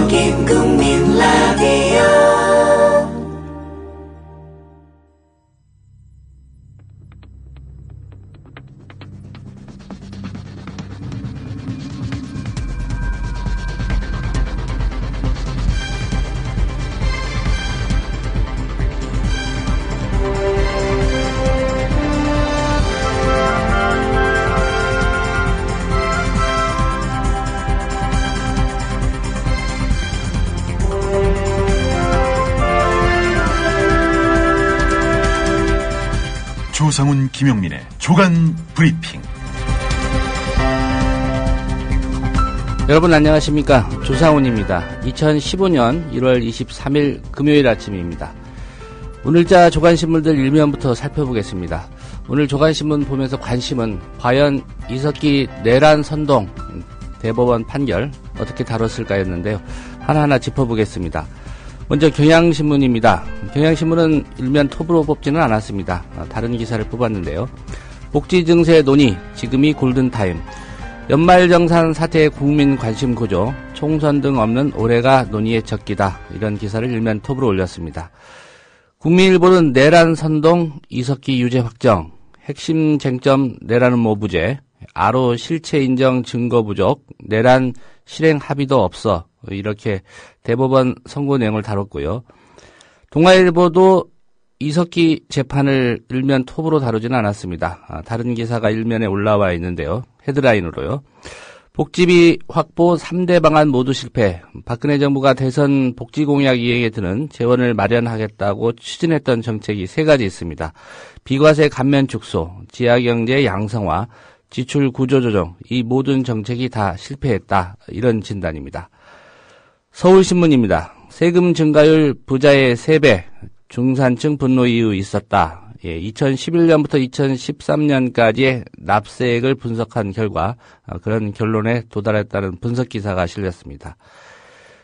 국민 라디오 조상훈 김용민의 조간 브리핑. 여러분 안녕하십니까, 조상훈입니다. 2015년 1월 23일 금요일 아침입니다. 오늘자 조간신문들 일면부터 살펴보겠습니다. 오늘 조간신문 보면서 관심은 과연 이석기 내란 선동 대법원 판결 어떻게 다뤘을까였는데요. 하나하나 짚어보겠습니다. 먼저 경향신문입니다. 경향신문은 일면 톱으로 뽑지는 않았습니다. 다른 기사를 뽑았는데요. 복지 증세 논의, 지금이 골든타임. 연말정산 사태에 국민 관심 고조, 총선 등 없는 올해가 논의의 적기다. 이런 기사를 일면 톱으로 올렸습니다. 국민일보는 내란 선동, 이석기 유죄 확정, 핵심 쟁점 내란은 모부죄, 아로 실체 인정 증거 부족, 내란 실행 합의도 없어. 이렇게 대법원 선고 내용을 다뤘고요. 동아일보도 이석기 재판을 일면 톱으로 다루지는 않았습니다. 다른 기사가 일면에 올라와 있는데요. 헤드라인으로요. 복지비 확보 3대 방안 모두 실패. 박근혜 정부가 대선 복지 공약 이행에 드는 재원을 마련하겠다고 추진했던 정책이 3가지 있습니다. 비과세 감면 축소, 지하경제 양성화, 지출 구조 조정, 이 모든 정책이 다 실패했다. 이런 진단입니다. 서울신문입니다. 세금 증가율 부자의 3배, 중산층 분노 이유 있었다. 2011년부터 2013년까지의 납세액을 분석한 결과 그런 결론에 도달했다는 분석 기사가 실렸습니다.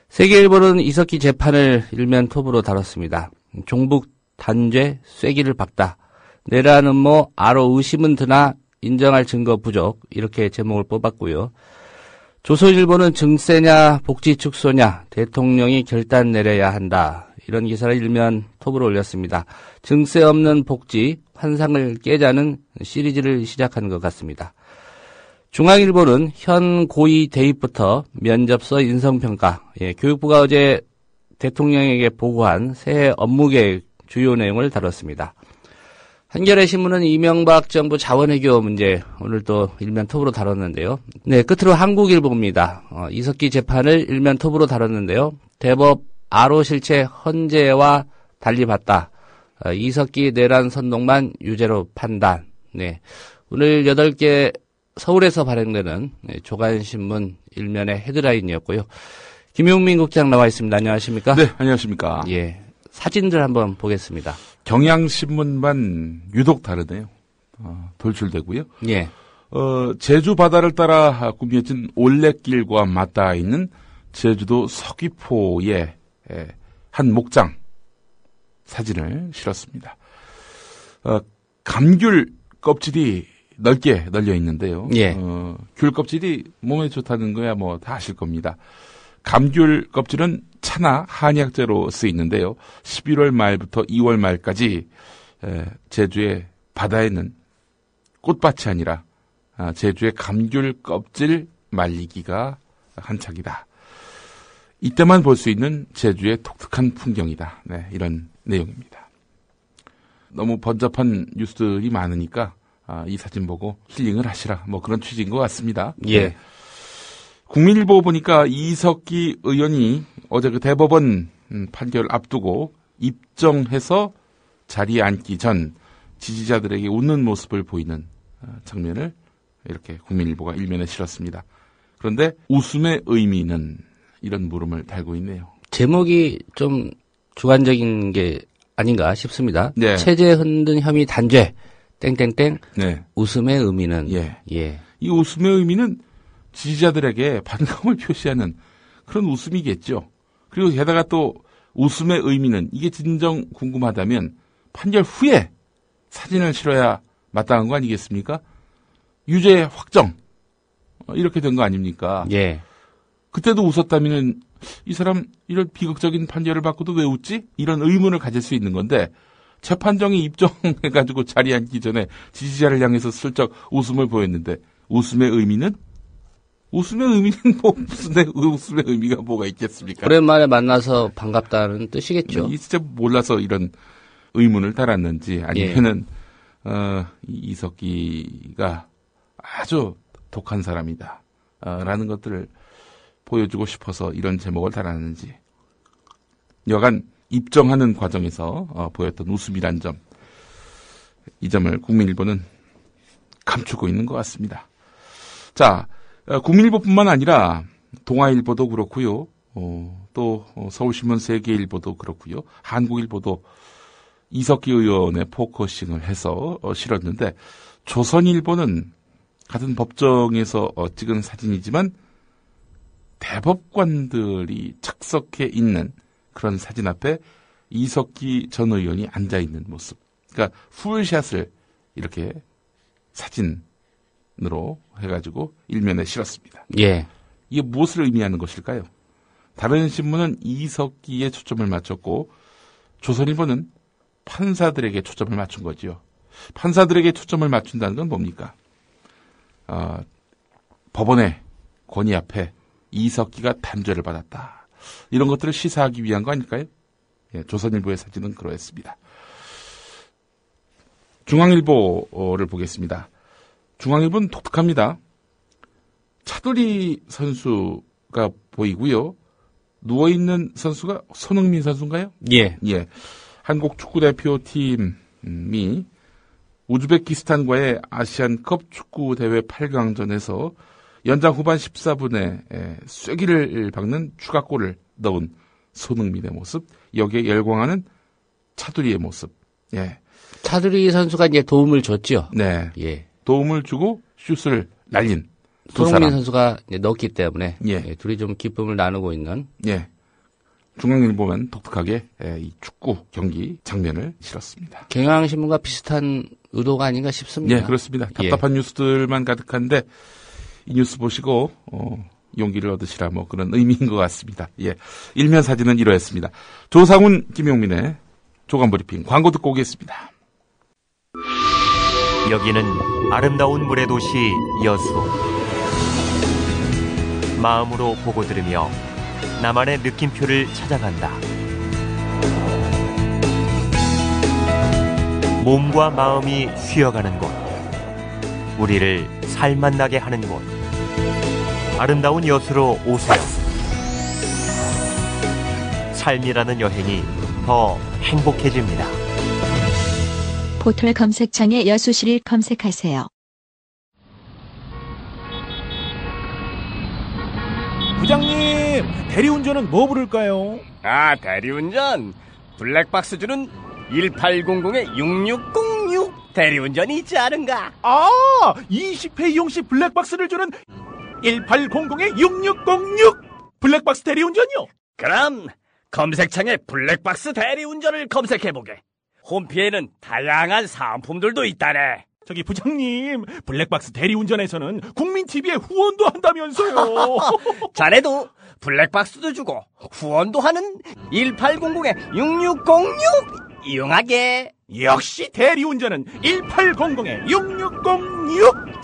세계일보는 이석기 재판을 일면 톱으로 다뤘습니다. 종북 단죄 쐐기를 박다. 내란 음모 아로 의심은 드나 인정할 증거 부족, 이렇게 제목을 뽑았고요. 조선일보는 증세냐 복지 축소냐 대통령이 결단 내려야 한다. 이런 기사를 일면 톱으로 올렸습니다. 증세 없는 복지 환상을 깨자는 시리즈를 시작한 것 같습니다. 중앙일보는 현 고2 대입부터 면접서 인성평가, 교육부가 어제 대통령에게 보고한 새해 업무계획 주요 내용을 다뤘습니다. 한겨레 신문은 이명박 정부 자원외교 문제 오늘 또 일면 톱으로 다뤘는데요. 네, 끝으로 한국일보입니다. 이석기 재판을 일면 톱으로 다뤘는데요. 대법 아로 실체 헌재와 달리 봤다. 이석기 내란 선동만 유죄로 판단. 네, 오늘 8개 서울에서 발행되는 조간신문 일면의 헤드라인이었고요. 김용민 국장 나와 있습니다. 안녕하십니까? 네, 안녕하십니까? 예, 사진들 한번 보겠습니다. 경향신문만 유독 다르네요. 돌출되고요. 예. 제주 바다를 따라 꾸며진 올레길과 맞닿아 있는 제주도 서귀포의 한 목장 사진을 실었습니다. 감귤 껍질이 넓게 널려 있는데요. 예. 귤 껍질이 몸에 좋다는 거야 뭐 다 아실 겁니다. 감귤 껍질은 차나 한약재로 쓰이는데요. 11월 말부터 2월 말까지 제주의 바다에는 꽃밭이 아니라 제주의 감귤 껍질 말리기가 한창이다. 이때만 볼 수 있는 제주의 독특한 풍경이다. 네, 이런 내용입니다. 너무 번잡한 뉴스들이 많으니까 이 사진 보고 힐링을 하시라. 뭐 그런 취지인 것 같습니다. 예. 네. 국민일보 보니까 이석기 의원이 어제 그 대법원 판결 앞두고 입정해서 자리에 앉기 전 지지자들에게 웃는 모습을 보이는 장면을 이렇게 국민일보가 일면에 실었습니다. 그런데 웃음의 의미는 이런 물음을 달고 있네요. 제목이 좀 주관적인 게 아닌가 싶습니다. 네. 체제 흔든 혐의 단죄 땡땡땡. 네. 웃음의 의미는 예. 이 웃음의 의미는 지지자들에게 반감을 표시하는 그런 웃음이겠죠. 그리고 게다가 또 웃음의 의미는 이게 진정 궁금하다면 판결 후에 사진을 실어야 마땅한 거 아니겠습니까? 유죄 확정 이렇게 된 거 아닙니까? 예. 그때도 웃었다면은 이 사람 이런 비극적인 판결을 받고도 왜 웃지? 이런 의문을 가질 수 있는 건데 재판정이 입정해가지고 자리에 앉기 전에 지지자를 향해서 슬쩍 웃음을 보였는데 웃음의 의미는 뭐 무슨 웃음의 의미가 뭐가 있겠습니까? 오랜만에 만나서 반갑다는 뜻이겠죠. 진짜 몰라서 이런 의문을 달았는지 아니면은 이석기가 아주 독한 사람이다 라는 것들을 보여주고 싶어서 이런 제목을 달았는지 여간 입정하는 과정에서 보였던 웃음이란 점, 이 점을 국민일보는 감추고 있는 것 같습니다. 자, 국민일보뿐만 아니라 동아일보도 그렇고요. 또 서울신문 세계일보도 그렇고요. 한국일보도 이석기 의원의 포커싱을 해서 실었는데 조선일보는 같은 법정에서 찍은 사진이지만 대법관들이 착석해 있는 그런 사진 앞에 이석기 전 의원이 앉아있는 모습. 그러니까 풀샷을 이렇게 사진으로 해가지고 일면에 실었습니다. 예. 이게 무엇을 의미하는 것일까요? 다른 신문은 이석기에 초점을 맞췄고 조선일보는 판사들에게 초점을 맞춘 거지요. 판사들에게 초점을 맞춘다는 건 뭡니까? 법원의 권위 앞에 이석기가 단죄를 받았다. 이런 것들을 시사하기 위한 거 아닐까요? 예, 조선일보의 사진은 그러했습니다. 중앙일보를 보겠습니다. 중앙일보는 독특합니다. 차두리 선수가 보이고요. 누워있는 선수가 손흥민 선수인가요? 예. 예. 한국 축구대표팀이 우즈베키스탄과의 아시안컵 축구대회 8강전에서 연장 후반 14분에 쐐기를 박는 추가골을 넣은 손흥민의 모습, 여기에 열광하는 차두리의 모습. 예. 차두리 선수가 이제 도움을 줬죠. 네. 예. 도움을 주고 슛을 날린 두 손흥민 사람. 선수가 이제 넣었기 때문에 예. 예, 둘이 좀 기쁨을 나누고 있는. 예. 중앙일보는 독특하게 이 축구 경기 장면을 실었습니다. 경향신문과 비슷한 의도가 아닌가 싶습니다. 예, 그렇습니다. 답답한 뉴스들만 가득한데 이 뉴스 보시고 용기를 얻으시라 뭐 그런 의미인 것 같습니다. 예, 일면 사진은 이러했습니다. 조상훈, 김용민의 조간브리핑 광고 듣고 오겠습니다. 여기는 아름다운 물의 도시 여수. 마음으로 보고 들으며 나만의 느낌표를 찾아간다. 몸과 마음이 쉬어가는 곳, 우리를 살맛나게 하는 곳, 아름다운 여수로 오세요. 삶이라는 여행이 더 행복해집니다. 포털 검색창에 여수시를 검색하세요. 부장님, 대리운전은 뭐 부를까요? 아, 대리운전 블랙박스 주는 1800-6606 대리운전이 있지 않은가? 아, 20회 이용시 블랙박스를 주는 1800-6606 블랙박스 대리운전이요? 그럼 검색창에 블랙박스 대리운전을 검색해보게. 홈피에는 다양한 상품들도 있다네. 저기 부장님, 블랙박스 대리운전에서는 국민TV에 후원도 한다면서요. 자네도 블랙박스도 주고 후원도 하는 1800-6606 이용하게. 역시 대리운전은 1800-6606.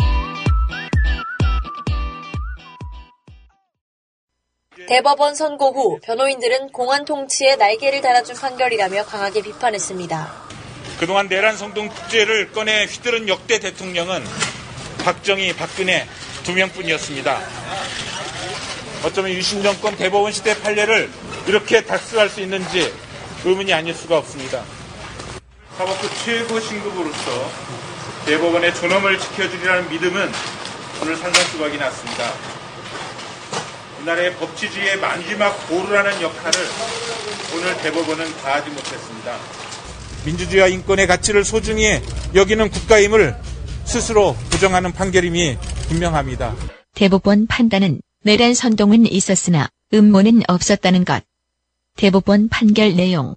대법원 선고 후 변호인들은 공안 통치에 날개를 달아준 판결이라며 강하게 비판했습니다. 그동안 내란 성동 축제를 꺼내 휘두른 역대 대통령은 박정희, 박근혜 두 명뿐이었습니다. 어쩌면 유신 정권 대법원 시대 판례를 이렇게 달성할 수 있는지 의문이 아닐 수가 없습니다. 사법부 최고 신급으로서 대법원의 존엄을 지켜주리라는 믿음은 오늘 산산수박이 났습니다. 우리나라의 법치주의의 마지막 보루라는 역할을 오늘 대법원은 다하지 못했습니다. 민주주의와 인권의 가치를 소중히 여기는 국가임을 스스로 부정하는 판결임이 분명합니다. 대법원 판단은 내란 선동은 있었으나 음모는 없었다는 것. 대법원 판결 내용.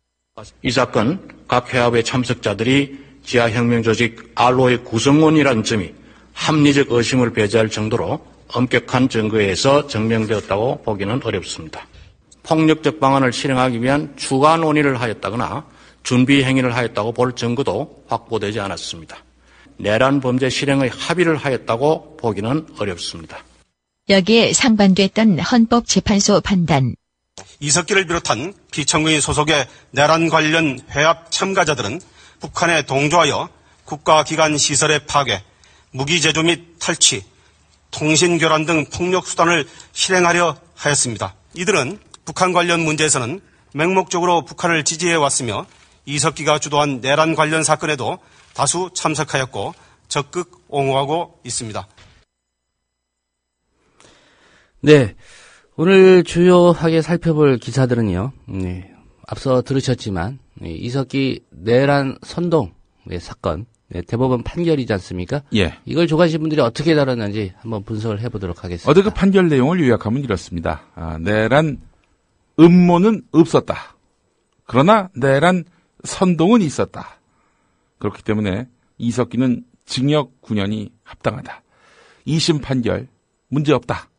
이 사건 각 회합의 참석자들이 지하혁명 조직 알로의 구성원이라는 점이 합리적 의심을 배제할 정도로 엄격한 증거에 의해서 증명되었다고 보기는 어렵습니다. 폭력적 방안을 실행하기 위한 추가 논의를 하였다거나 준비 행위를 하였다고 볼 증거도 확보되지 않았습니다. 내란 범죄 실행의 합의를 하였다고 보기는 어렵습니다. 여기에 상반됐던 헌법재판소 판단. 이석기를 비롯한 피청구인 소속의 내란 관련 회합 참가자들은 북한에 동조하여 국가기관 시설의 파괴, 무기 제조 및 탈취, 통신 교란 등 폭력 수단을 실행하려 하였습니다. 이들은 북한 관련 문제에서는 맹목적으로 북한을 지지해 왔으며 이석기가 주도한 내란 관련 사건에도 다수 참석하였고 적극 옹호하고 있습니다. 네, 오늘 주요하게 살펴볼 기사들은요. 앞서 들으셨지만 이석기 내란 선동 사건 대법원 판결이지 않습니까? 예. 이걸 조간신문들이 어떻게 다뤘는지 한번 분석을 해보도록 하겠습니다. 어제 그 판결 내용을 요약하면 이렇습니다. 내란 음모는 없었다. 그러나 내란 선동은 있었다. 그렇기 때문에 이석기는 징역 9년이 합당하다. 2심 판결 문제없다.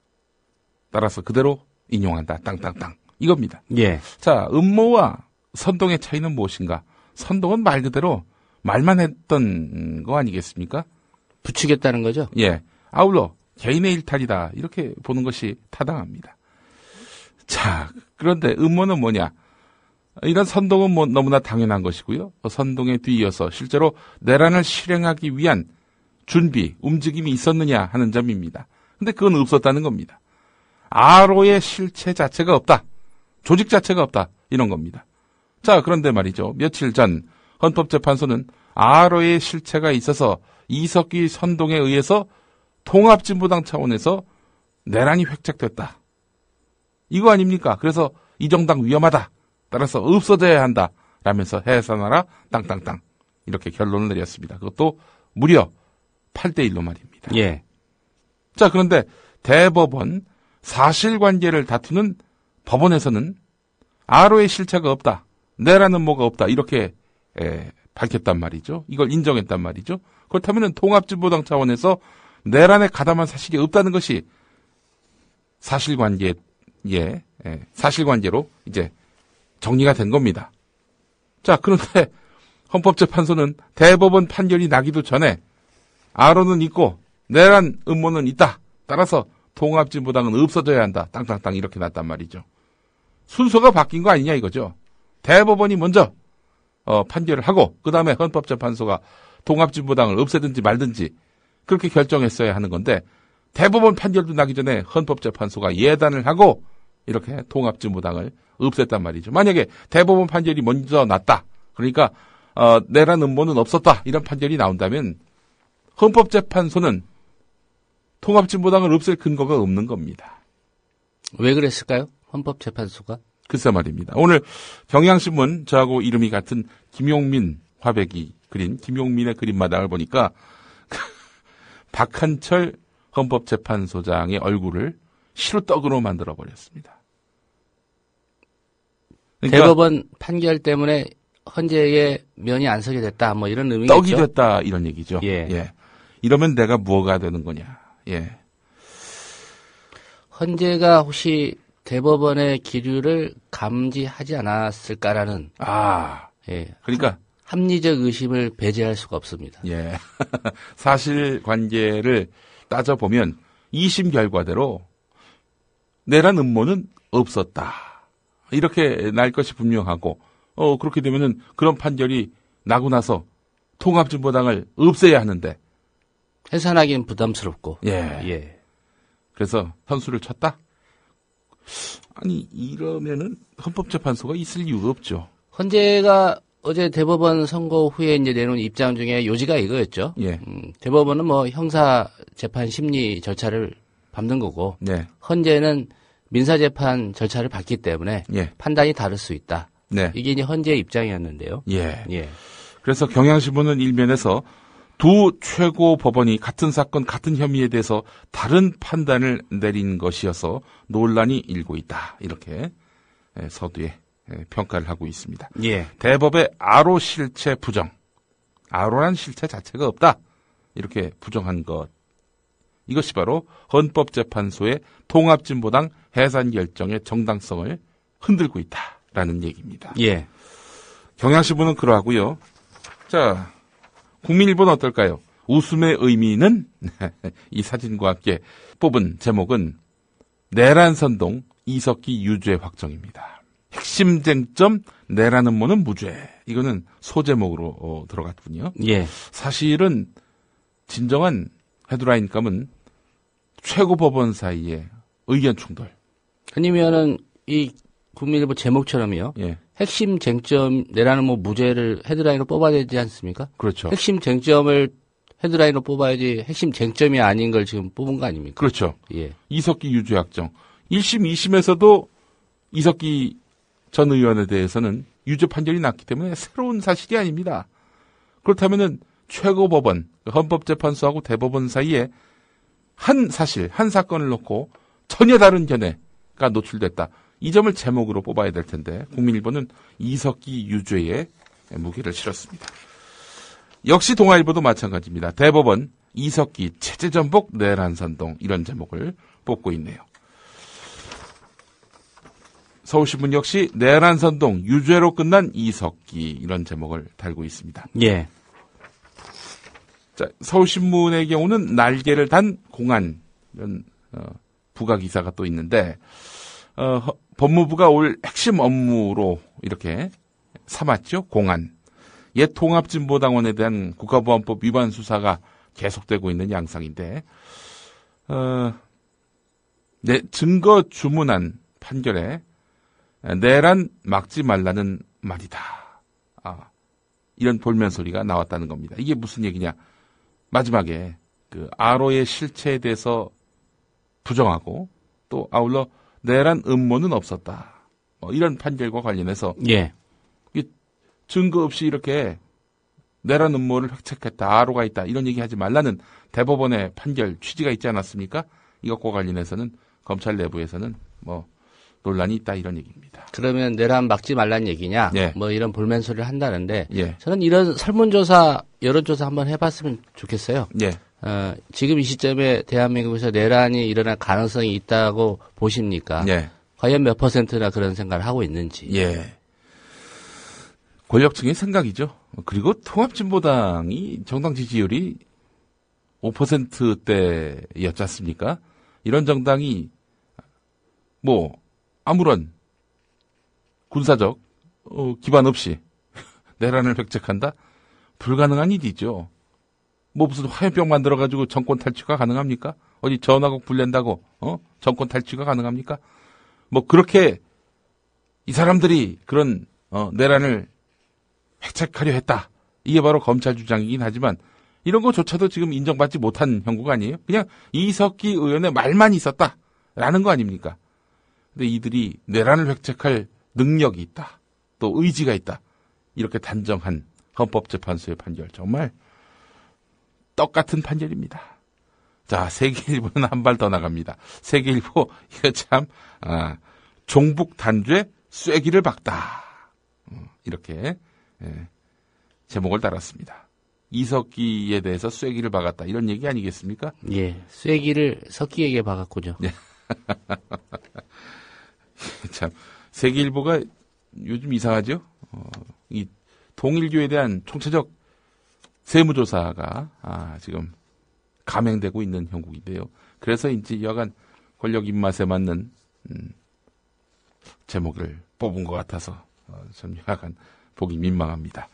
따라서 그대로 인용한다. 땅땅땅. 이겁니다. 예. 자, 음모와 선동의 차이는 무엇인가? 선동은 말 그대로 말만 했던 거 아니겠습니까? 부추겼다는 거죠? 예. 아울러 개인의 일탈이다. 이렇게 보는 것이 타당합니다. 자, 그런데 음모는 뭐냐? 이런 선동은 뭐 너무나 당연한 것이고요. 선동에 뒤이어서 실제로 내란을 실행하기 위한 준비, 움직임이 있었느냐 하는 점입니다. 근데 그건 없었다는 겁니다. 아로의 실체 자체가 없다. 조직 자체가 없다. 이런 겁니다. 자, 그런데 말이죠. 며칠 전 헌법재판소는 아로의 실체가 있어서 이석기 선동에 의해서 통합진보당 차원에서 내란이 획책됐다. 이거 아닙니까? 그래서 이 정당 위험하다. 따라서 없어져야 한다. 라면서 해산하라 땅땅땅. 이렇게 결론을 내렸습니다. 그것도 무려 8대1로 말입니다. 예. 자, 그런데 대법원 사실관계를 다투는 법원에서는 아로의 실체가 없다. 내라는 뭐가 없다. 이렇게 밝혔단 말이죠. 이걸 인정했단 말이죠. 그렇다면 통합진보당 차원에서 내란에 가담한 사실이 없다는 것이 사실관계로 이제 정리가 된 겁니다. 자, 그런데 헌법재판소는 대법원 판결이 나기도 전에 아로는 있고 내란 음모는 있다. 따라서 통합진보당은 없어져야 한다. 땅땅땅 이렇게 났단 말이죠. 순서가 바뀐 거 아니냐 이거죠. 대법원이 먼저 판결을 하고 그 다음에 헌법재판소가 통합진보당을 없애든지 말든지 그렇게 결정했어야 하는 건데 대법원 판결도 나기 전에 헌법재판소가 예단을 하고 이렇게 통합진보당을 없앴단 말이죠. 만약에 대법원 판결이 먼저 났다. 그러니까 내란 음모는 없었다. 이런 판결이 나온다면 헌법재판소는 통합진보당을 없앨 근거가 없는 겁니다. 왜 그랬을까요? 헌법재판소가? 글쎄 말입니다. 오늘 경향신문 저하고 이름이 같은 김용민 화백이 그린 김용민의 그림마당을 보니까 박한철 헌법재판소장의 얼굴을 시루떡으로 만들어버렸습니다. 그러니까 대법원 판결 때문에 헌재의 면이 안 서게 됐다. 뭐 이런 의미겠죠. 떡이 됐다 이런 얘기죠. 예. 예. 이러면 내가 뭐가 되는 거냐. 예. 헌재가 혹시 대법원의 기류를 감지하지 않았을까라는 예. 그러니까 합리적 의심을 배제할 수가 없습니다. 예. 사실관계를 따져보면 2심 결과대로 내란 음모는 없었다. 이렇게 날 것이 분명하고 그렇게 되면은 그런 판결이 나고 나서 통합진보당을 없애야 하는데 해산하기는 부담스럽고 예. 그래서 선수를 쳤다? 아니 이러면은 헌법재판소가 있을 이유가 없죠. 헌재가 어제 대법원 선고 후에 이제 내놓은 입장 중에 요지가 이거였죠. 예. 대법원은 뭐 형사 재판 심리 절차를 밟는 거고 네. 헌재는 민사 재판 절차를 밟기 때문에 예. 판단이 다를 수 있다. 네. 이게 이제 헌재의 입장이었는데요. 예. 그래서 경향신문은 일면에서 두 최고 법원이 같은 사건 같은 혐의에 대해서 다른 판단을 내린 것이어서 논란이 일고 있다. 이렇게 서두에 평가를 하고 있습니다. 예. 대법의 아로 실체 부정. 아로란 실체 자체가 없다. 이렇게 부정한 것. 이것이 바로 헌법재판소의 통합진보당 해산 결정의 정당성을 흔들고 있다라는 얘기입니다. 예. 경향신문은 그러하고요. 자, 국민일보는 어떨까요? 웃음의 의미는 이 사진과 함께 뽑은 제목은 내란 선동 이석기 유죄 확정입니다. 핵심 쟁점 내란 음모는 무죄. 이거는 소제목으로 들어갔군요. 예. 사실은 진정한 헤드라인감은 최고법원 사이의 의견 충돌. 아니면은 이 국민일보 제목처럼요. 예. 핵심 쟁점 내란 음모 무죄를 헤드라인으로 뽑아야 되지 않습니까? 그렇죠. 핵심 쟁점을 헤드라인으로 뽑아야지 핵심 쟁점이 아닌 걸 지금 뽑은 거 아닙니까? 그렇죠. 예. 이석기 유죄 확정. 1심, 2심에서도 이석기 전 의원에 대해서는 유죄 판결이 났기 때문에 새로운 사실이 아닙니다. 그렇다면은 최고법원, 헌법재판소하고 대법원 사이에 한 사실, 한 사건을 놓고 전혀 다른 견해가 노출됐다. 이 점을 제목으로 뽑아야 될 텐데 국민일보는 이석기 유죄에 무게를 실었습니다. 역시 동아일보도 마찬가지입니다. 대법원 이석기 체제전복 내란 선동 이런 제목을 뽑고 있네요. 서울신문 역시 내란 선동 유죄로 끝난 이석기 이런 제목을 달고 있습니다. 예. 자, 서울신문의 경우는 날개를 단 공안 이런 부가 기사가 또 있는데 법무부가 올 핵심 업무로 이렇게 삼았죠. 공안. 옛 통합진보당원에 대한 국가보안법 위반 수사가 계속되고 있는 양상인데 증거 주문한 판결에 내란 막지 말라는 말이다. 이런 볼멘 소리가 나왔다는 겁니다. 이게 무슨 얘기냐. 마지막에 그 아로의 실체에 대해서 부정하고 또 아울러 내란 음모는 없었다. 이런 판결과 관련해서 예. 증거 없이 이렇게 내란 음모를 획책했다. 아로가 있다. 이런 얘기하지 말라는 대법원의 판결 취지가 있지 않았습니까? 이것과 관련해서는 검찰 내부에서는 논란이 있다 이런 얘기입니다. 그러면 내란 막지 말란 얘기냐? 예. 이런 볼멘 소리를 한다는데 예. 저는 이런 설문조사, 여론조사 한번 해봤으면 좋겠어요. 예. 지금 이 시점에 대한민국에서 내란이 일어날 가능성이 있다고 보십니까? 예. 과연 몇 %나 그런 생각을 하고 있는지. 예. 권력층의 생각이죠. 그리고 통합진보당이 정당 지지율이 5%대였지 않습니까? 이런 정당이 아무런 군사적 기반 없이 내란을 획책한다? 불가능한 일이죠. 무슨 화염병 만들어가지고 정권 탈취가 가능합니까? 어디 전화국 불낸다고 정권 탈취가 가능합니까? 그렇게 이 사람들이 그런 내란을 획책하려 했다. 이게 바로 검찰 주장이긴 하지만 이런 거조차도 지금 인정받지 못한 형국 아니에요? 그냥 이석기 의원의 말만 있었다라는 거 아닙니까? 근데 이들이 내란을 획책할 능력이 있다. 또 의지가 있다. 이렇게 단정한 헌법재판소의 판결. 정말 떡같은 판결입니다. 자, 세계일보는 한 발 더 나갑니다. 세계일보, 이거 참, 종북 단죄 쐐기를 박다. 이렇게, 제목을 달았습니다. 이석기에 대해서 쐐기를 박았다. 이런 얘기 아니겠습니까? 예. 쐐기를 석기에게 박았군요. 네. 참, 세계일보가 요즘 이상하죠? 이 통일교에 대한 총체적 세무조사가 지금 감행되고 있는 형국인데요. 그래서인지 여간 권력 입맛에 맞는 제목을 뽑은 것 같아서 좀 약간 보기 민망합니다.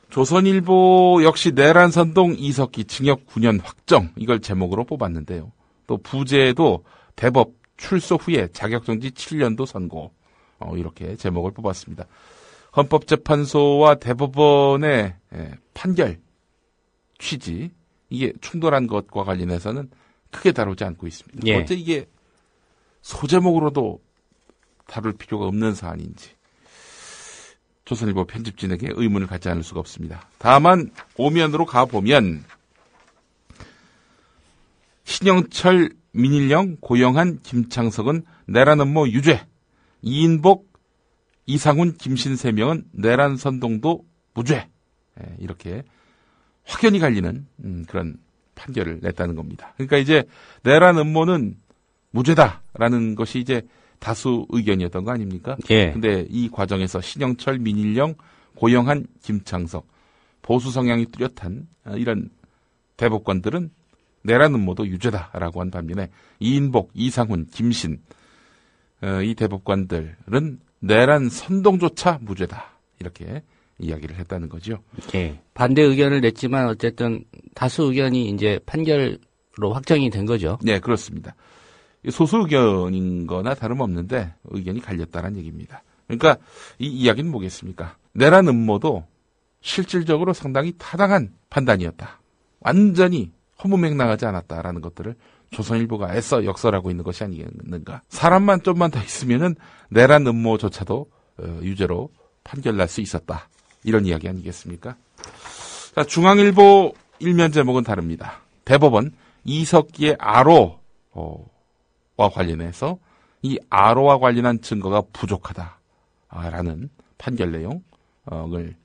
조선일보 역시 내란 선동 이석기 징역 9년 확정 이걸 제목으로 뽑았는데요. 또 부제도 대법 출소 후에 자격정지 7년도 선고 이렇게 제목을 뽑았습니다. 헌법재판소와 대법원의 판결 취지 이게 충돌한 것과 관련해서는 크게 다루지 않고 있습니다. 예. 어째 이게 소제목으로도 다룰 필요가 없는 사안인지 조선일보 편집진에게 의문을 갖지 않을 수가 없습니다. 다만 오면으로 가보면 신영철, 민일영, 고영한, 김창석은 내란 음모 유죄, 이인복, 이상훈, 김신 3명은 내란 선동도 무죄. 이렇게 확연히 갈리는 그런 판결을 냈다는 겁니다. 그러니까 이제 내란 음모는 무죄다라는 것이 이제 다수 의견이었던 거 아닙니까? 예. 근데 이 과정에서 신영철, 민일영, 고영한, 김창석, 보수 성향이 뚜렷한 이런 대법관들은 내란 음모도 유죄다라고 한 반면에 이인복, 이상훈, 김신 이 대법관들은 내란 선동조차 무죄다 이렇게 이야기를 했다는 거죠. 예. 반대 의견을 냈지만 어쨌든 다수 의견이 이제 판결로 확정이 된 거죠. 네, 그렇습니다. 소수 의견인 거나 다름없는데 의견이 갈렸다는 얘기입니다. 그러니까 이 이야기는 뭐겠습니까? 내란 음모도 실질적으로 상당히 타당한 판단이었다. 완전히 허무맹랑하지 않았다라는 것들을 조선일보가 애써 역설하고 있는 것이 아니겠는가. 사람만 좀만 더 있으면은 내란 음모조차도 유죄로 판결날 수 있었다. 이런 이야기 아니겠습니까? 자, 중앙일보 일면 제목은 다릅니다. 대법원 이석기의 아로와 관련해서 이 아로와 관련한 증거가 부족하다라는 판결 내용을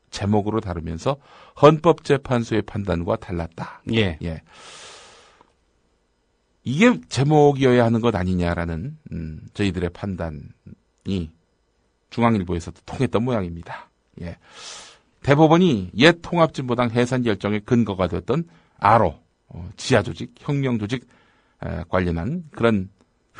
제목으로 다루면서 헌법재판소의 판단과 달랐다. 예. 예. 이게 제목이어야 하는 것 아니냐라는 저희들의 판단이 중앙일보에서도 통했던 모양입니다. 예. 대법원이 옛 통합진보당 해산 결정의 근거가 되었던 아로, 지하조직, 혁명조직 관련한 그런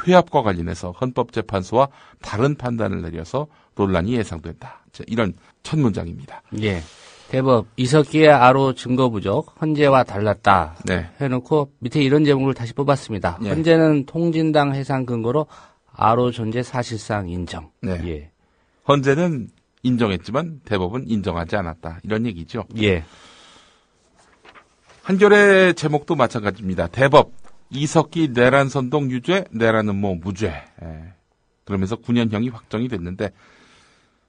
회합과 관련해서 헌법재판소와 다른 판단을 내려서 논란이 예상된다. 이런 첫 문장입니다. 예. 대법 이석기의 아로 증거 부족, 헌재와 달랐다. 네. 해놓고 밑에 이런 제목을 다시 뽑았습니다. 네. 헌재는 통진당 해산 근거로 아로 존재 사실상 인정. 네. 예. 헌재는 인정했지만 대법은 인정하지 않았다. 이런 얘기죠. 예. 한결의 제목도 마찬가지입니다. 대법 이석기 내란 선동 유죄, 내란 음모 무죄. 예. 그러면서 9년형이 확정이 됐는데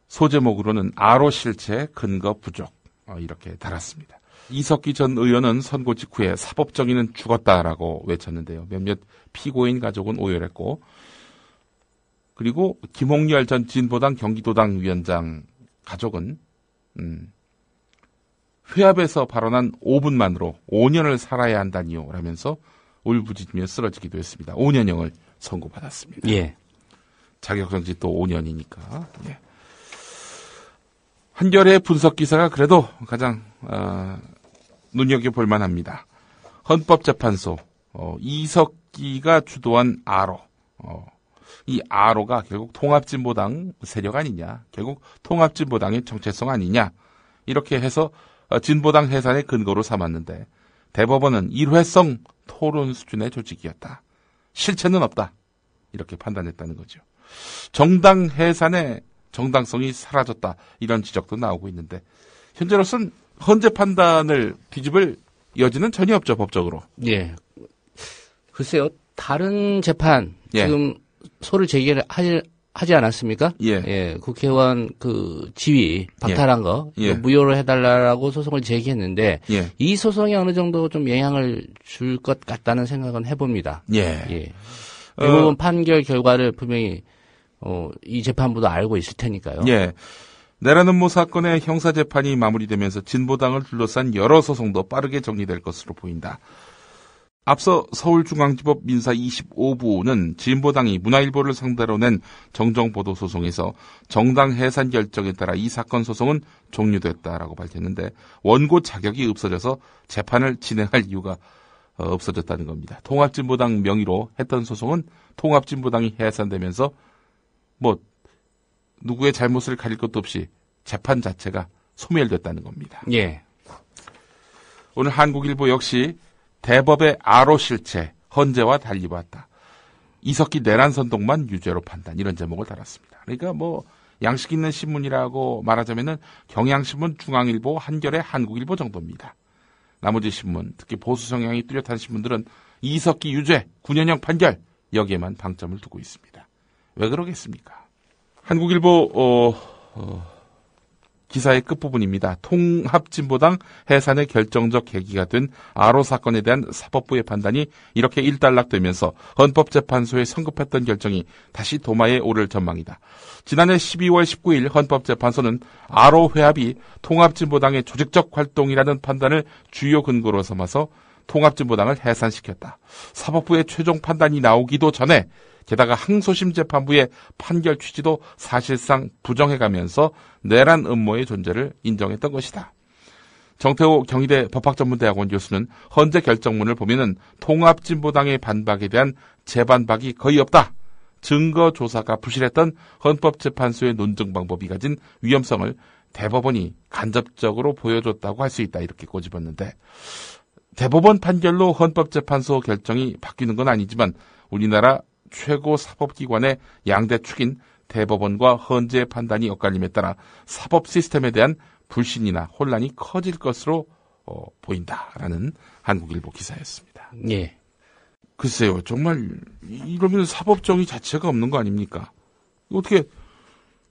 소제목으로는 아로 실체 근거 부족 이렇게 달았습니다. 이석기 전 의원은 선고 직후에 사법정의는 죽었다라고 외쳤는데요. 몇몇 피고인 가족은 오열했고 그리고 김홍열 전 진보당 경기도당 위원장 가족은 회합에서 발언한 5분만으로 5년을 살아야 한다니요 라면서 울부짖으며 쓰러지기도 했습니다. 5년형을 선고받았습니다. 예. 자격정지 또 5년이니까. 예. 한겨레 분석 기사가 그래도 가장 눈여겨볼 만합니다. 헌법재판소 이석기가 주도한 아로 이 아로가 결국 통합진보당 세력 아니냐, 결국 통합진보당의 정체성 아니냐 이렇게 해서 진보당 해산의 근거로 삼았는데 대법원은 일회성 토론 수준의 조직이었다. 실체는 없다. 이렇게 판단했다는 거죠. 정당 해산의 정당성이 사라졌다. 이런 지적도 나오고 있는데 현재로서는 헌재 판단을 뒤집을 여지는 전혀 없죠. 법적으로. 예. 글쎄요. 다른 재판 예. 지금 소를 제기를 하지 않았습니까? 예. 예. 국회의원 그 지위 박탈한 거 예. 무효로 해달라고 소송을 제기했는데 예. 이 소송이 어느 정도 좀 영향을 줄 것 같다는 생각은 해봅니다. 예. 예. 대부분 판결 결과를 분명히 이 재판부도 알고 있을 테니까요. 예. 내란 음모 사건의 형사재판이 마무리되면서 진보당을 둘러싼 여러 소송도 빠르게 정리될 것으로 보인다. 앞서 서울중앙지법 민사 25부는 진보당이 문화일보를 상대로 낸 정정보도 소송에서 정당 해산 결정에 따라 이 사건 소송은 종료됐다라고 밝혔는데 원고 자격이 없어져서 재판을 진행할 이유가 없어졌다는 겁니다. 통합진보당 명의로 했던 소송은 통합진보당이 해산되면서 누구의 잘못을 가릴 것도 없이 재판 자체가 소멸됐다는 겁니다. 예. 오늘 한국일보 역시 대법의 아로 실체, 헌재와 달리 봤다. 이석기 내란 선동만 유죄로 판단 이런 제목을 달았습니다. 그러니까 양식 있는 신문이라고 말하자면은 경향신문, 중앙일보, 한겨레, 한국일보 정도입니다. 나머지 신문, 특히 보수 성향이 뚜렷한 신문들은 이석기 유죄, 9년형 판결 여기에만 방점을 두고 있습니다. 왜 그러겠습니까? 한국일보 기사의 끝부분입니다. 통합진보당 해산의 결정적 계기가 된 아로 사건에 대한 사법부의 판단이 이렇게 일단락되면서 헌법재판소에 성급했던 결정이 다시 도마에 오를 전망이다. 지난해 12월 19일 헌법재판소는 아로 회합이 통합진보당의 조직적 활동이라는 판단을 주요 근거로 삼아서 통합진보당을 해산시켰다. 사법부의 최종 판단이 나오기도 전에 게다가 항소심 재판부의 판결 취지도 사실상 부정해가면서 내란 음모의 존재를 인정했던 것이다. 정태호 경희대 법학전문대학원 교수는 헌재 결정문을 보면은 통합진보당의 반박에 대한 재반박이 거의 없다. 증거 조사가 부실했던 헌법재판소의 논증 방법이 가진 위험성을 대법원이 간접적으로 보여줬다고 할 수 있다. 이렇게 꼬집었는데, 대법원 판결로 헌법재판소 결정이 바뀌는 건 아니지만 우리나라 최고 사법기관의 양대 축인 대법원과 헌재의 판단이 엇갈림에 따라 사법 시스템에 대한 불신이나 혼란이 커질 것으로 보인다라는 한국일보 기사였습니다. 예. 글쎄요, 정말 이러면 사법정의 자체가 없는 거 아닙니까? 어떻게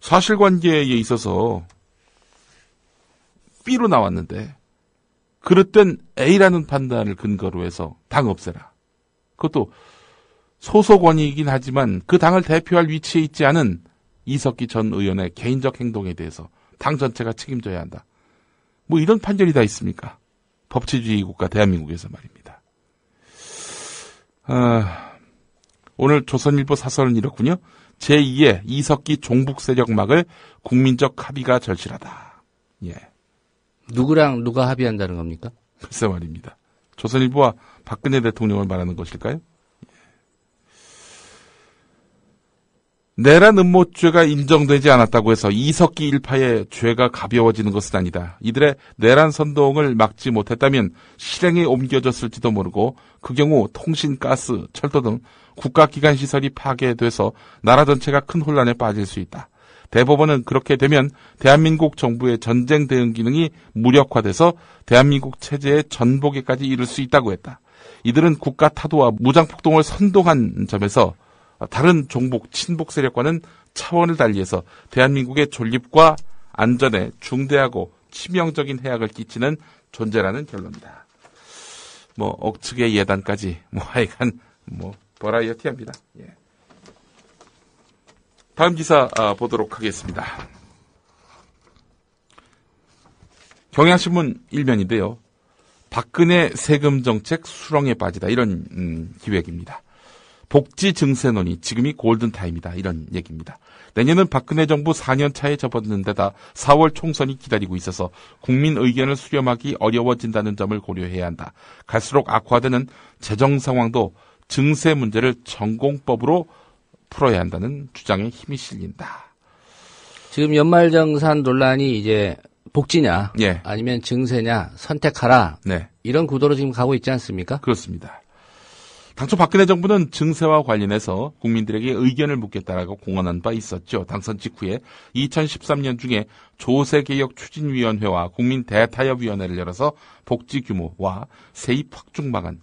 사실관계에 있어서 B로 나왔는데 그릇된 A라는 판단을 근거로 해서 당 없애라. 그것도 소속원이긴 하지만 그 당을 대표할 위치에 있지 않은 이석기 전 의원의 개인적 행동에 대해서 당 전체가 책임져야 한다. 뭐 이런 판결이 다 있습니까? 법치주의 국가 대한민국에서 말입니다. 오늘 조선일보 사설은 이렇군요. 제2의 이석기 종북 세력막을 국민적 합의가 절실하다. 예. 누구랑 누가 합의한다는 겁니까? 글쎄 말입니다. 조선일보와 박근혜 대통령을 말하는 것일까요? 내란 음모죄가 인정되지 않았다고 해서 이석기 일파의 죄가 가벼워지는 것은 아니다. 이들의 내란 선동을 막지 못했다면 실행에 옮겨졌을지도 모르고 그 경우 통신, 가스, 철도 등 국가기관 시설이 파괴돼서 나라 전체가 큰 혼란에 빠질 수 있다. 대법원은 그렇게 되면 대한민국 정부의 전쟁 대응 기능이 무력화돼서 대한민국 체제의 전복에까지 이를 수 있다고 했다. 이들은 국가 타도와 무장폭동을 선동한 점에서 다른 종북, 친북 세력과는 차원을 달리해서 대한민국의 존립과 안전에 중대하고 치명적인 해악을 끼치는 존재라는 결론이다. 뭐 억측의 예단까지 하여간 버라이어티합니다. 예. 다음 기사 보도록 하겠습니다. 경향신문 1면인데요. 박근혜 세금 정책 수렁에 빠지다, 이런 기획입니다. 복지 증세 논의, 지금이 골든타임이다, 이런 얘기입니다. 내년은 박근혜 정부 4년 차에 접어드는 데다 4월 총선이 기다리고 있어서 국민 의견을 수렴하기 어려워진다는 점을 고려해야 한다. 갈수록 악화되는 재정 상황도 증세 문제를 전공법으로 풀어야 한다는 주장에 힘이 실린다. 지금 연말정산 논란이 이제 복지냐, 예. 아니면 증세냐 선택하라. 네. 이런 구도로 지금 가고 있지 않습니까? 그렇습니다. 당초 박근혜 정부는 증세와 관련해서 국민들에게 의견을 묻겠다라고 공언한 바 있었죠. 당선 직후에 2013년 중에 조세개혁추진위원회와 국민대타협위원회를 열어서 복지 규모와 세입 확충 방안,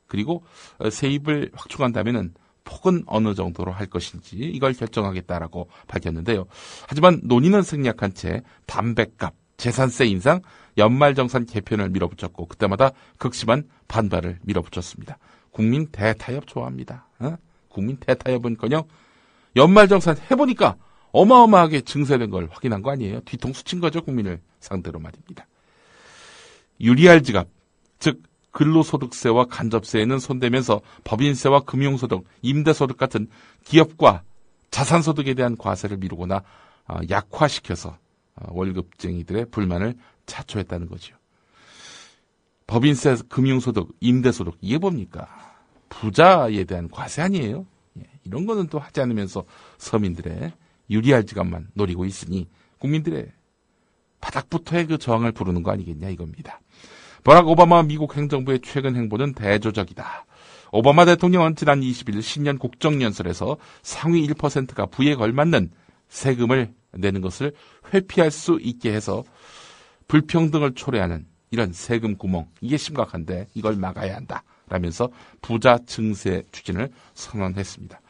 그리고 세입을 확충한다면은 폭은 어느 정도로 할 것인지 이걸 결정하겠다라고 밝혔는데요. 하지만 논의는 생략한 채 담뱃값, 재산세 인상, 연말정산 개편을 밀어붙였고 그때마다 극심한 반발을 밀어붙였습니다. 국민 대타협 좋아합니다. 국민 대타협은커녕 연말정산 해보니까 어마어마하게 증세된 걸 확인한 거 아니에요. 뒤통수 친 거죠, 국민을 상대로 말입니다. 유리할 지갑, 즉 근로소득세와 간접세에는 손대면서 법인세와 금융소득, 임대소득 같은 기업과 자산소득에 대한 과세를 미루거나 약화시켜서 월급쟁이들의 불만을 자초했다는 거죠. 법인세, 금융소득, 임대소득, 이게 뭡니까? 부자에 대한 과세 아니에요? 이런 거는 또 하지 않으면서 서민들의 유리할 지갑만 노리고 있으니 국민들의 바닥부터의 그 저항을 부르는 거 아니겠냐 이겁니다. 버락 오바마 미국 행정부의 최근 행보는 대조적이다. 오바마 대통령은 지난 20일 신년 국정연설에서 상위 1%가 부에 걸맞는 세금을 내는 것을 회피할 수 있게 해서 불평등을 초래하는 이런 세금 구멍, 이게 심각한데 이걸 막아야 한다 라면서 부자 증세 추진을 선언했습니다.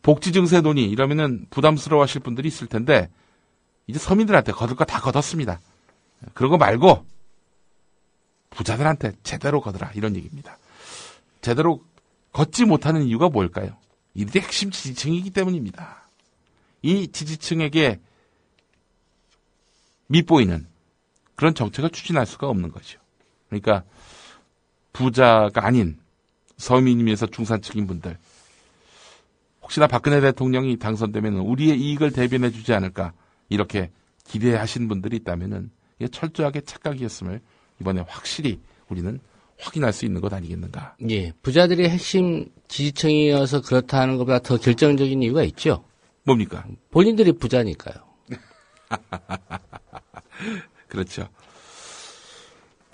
복지 증세 논의 이러면은 부담스러워하실 분들이 있을 텐데 이제 서민들한테 거둘 거 다 걷었습니다. 그런 거 말고 부자들한테 제대로 거두라, 이런 얘기입니다. 제대로 걷지 못하는 이유가 뭘까요? 이들이 핵심 지지층이기 때문입니다. 이 지지층에게 밉보이는 그런 정책을 추진할 수가 없는 거죠. 그러니까 부자가 아닌 서민임에서 중산층인 분들, 혹시나 박근혜 대통령이 당선되면 우리의 이익을 대변해 주지 않을까 이렇게 기대하신 분들이 있다면은 이게 철저하게 착각이었음을 이번에 확실히 우리는 확인할 수 있는 것 아니겠는가. 예, 부자들이 핵심 지지층이어서 그렇다는 것보다 더 결정적인 이유가 있죠. 뭡니까? 본인들이 부자니까요. 그렇죠.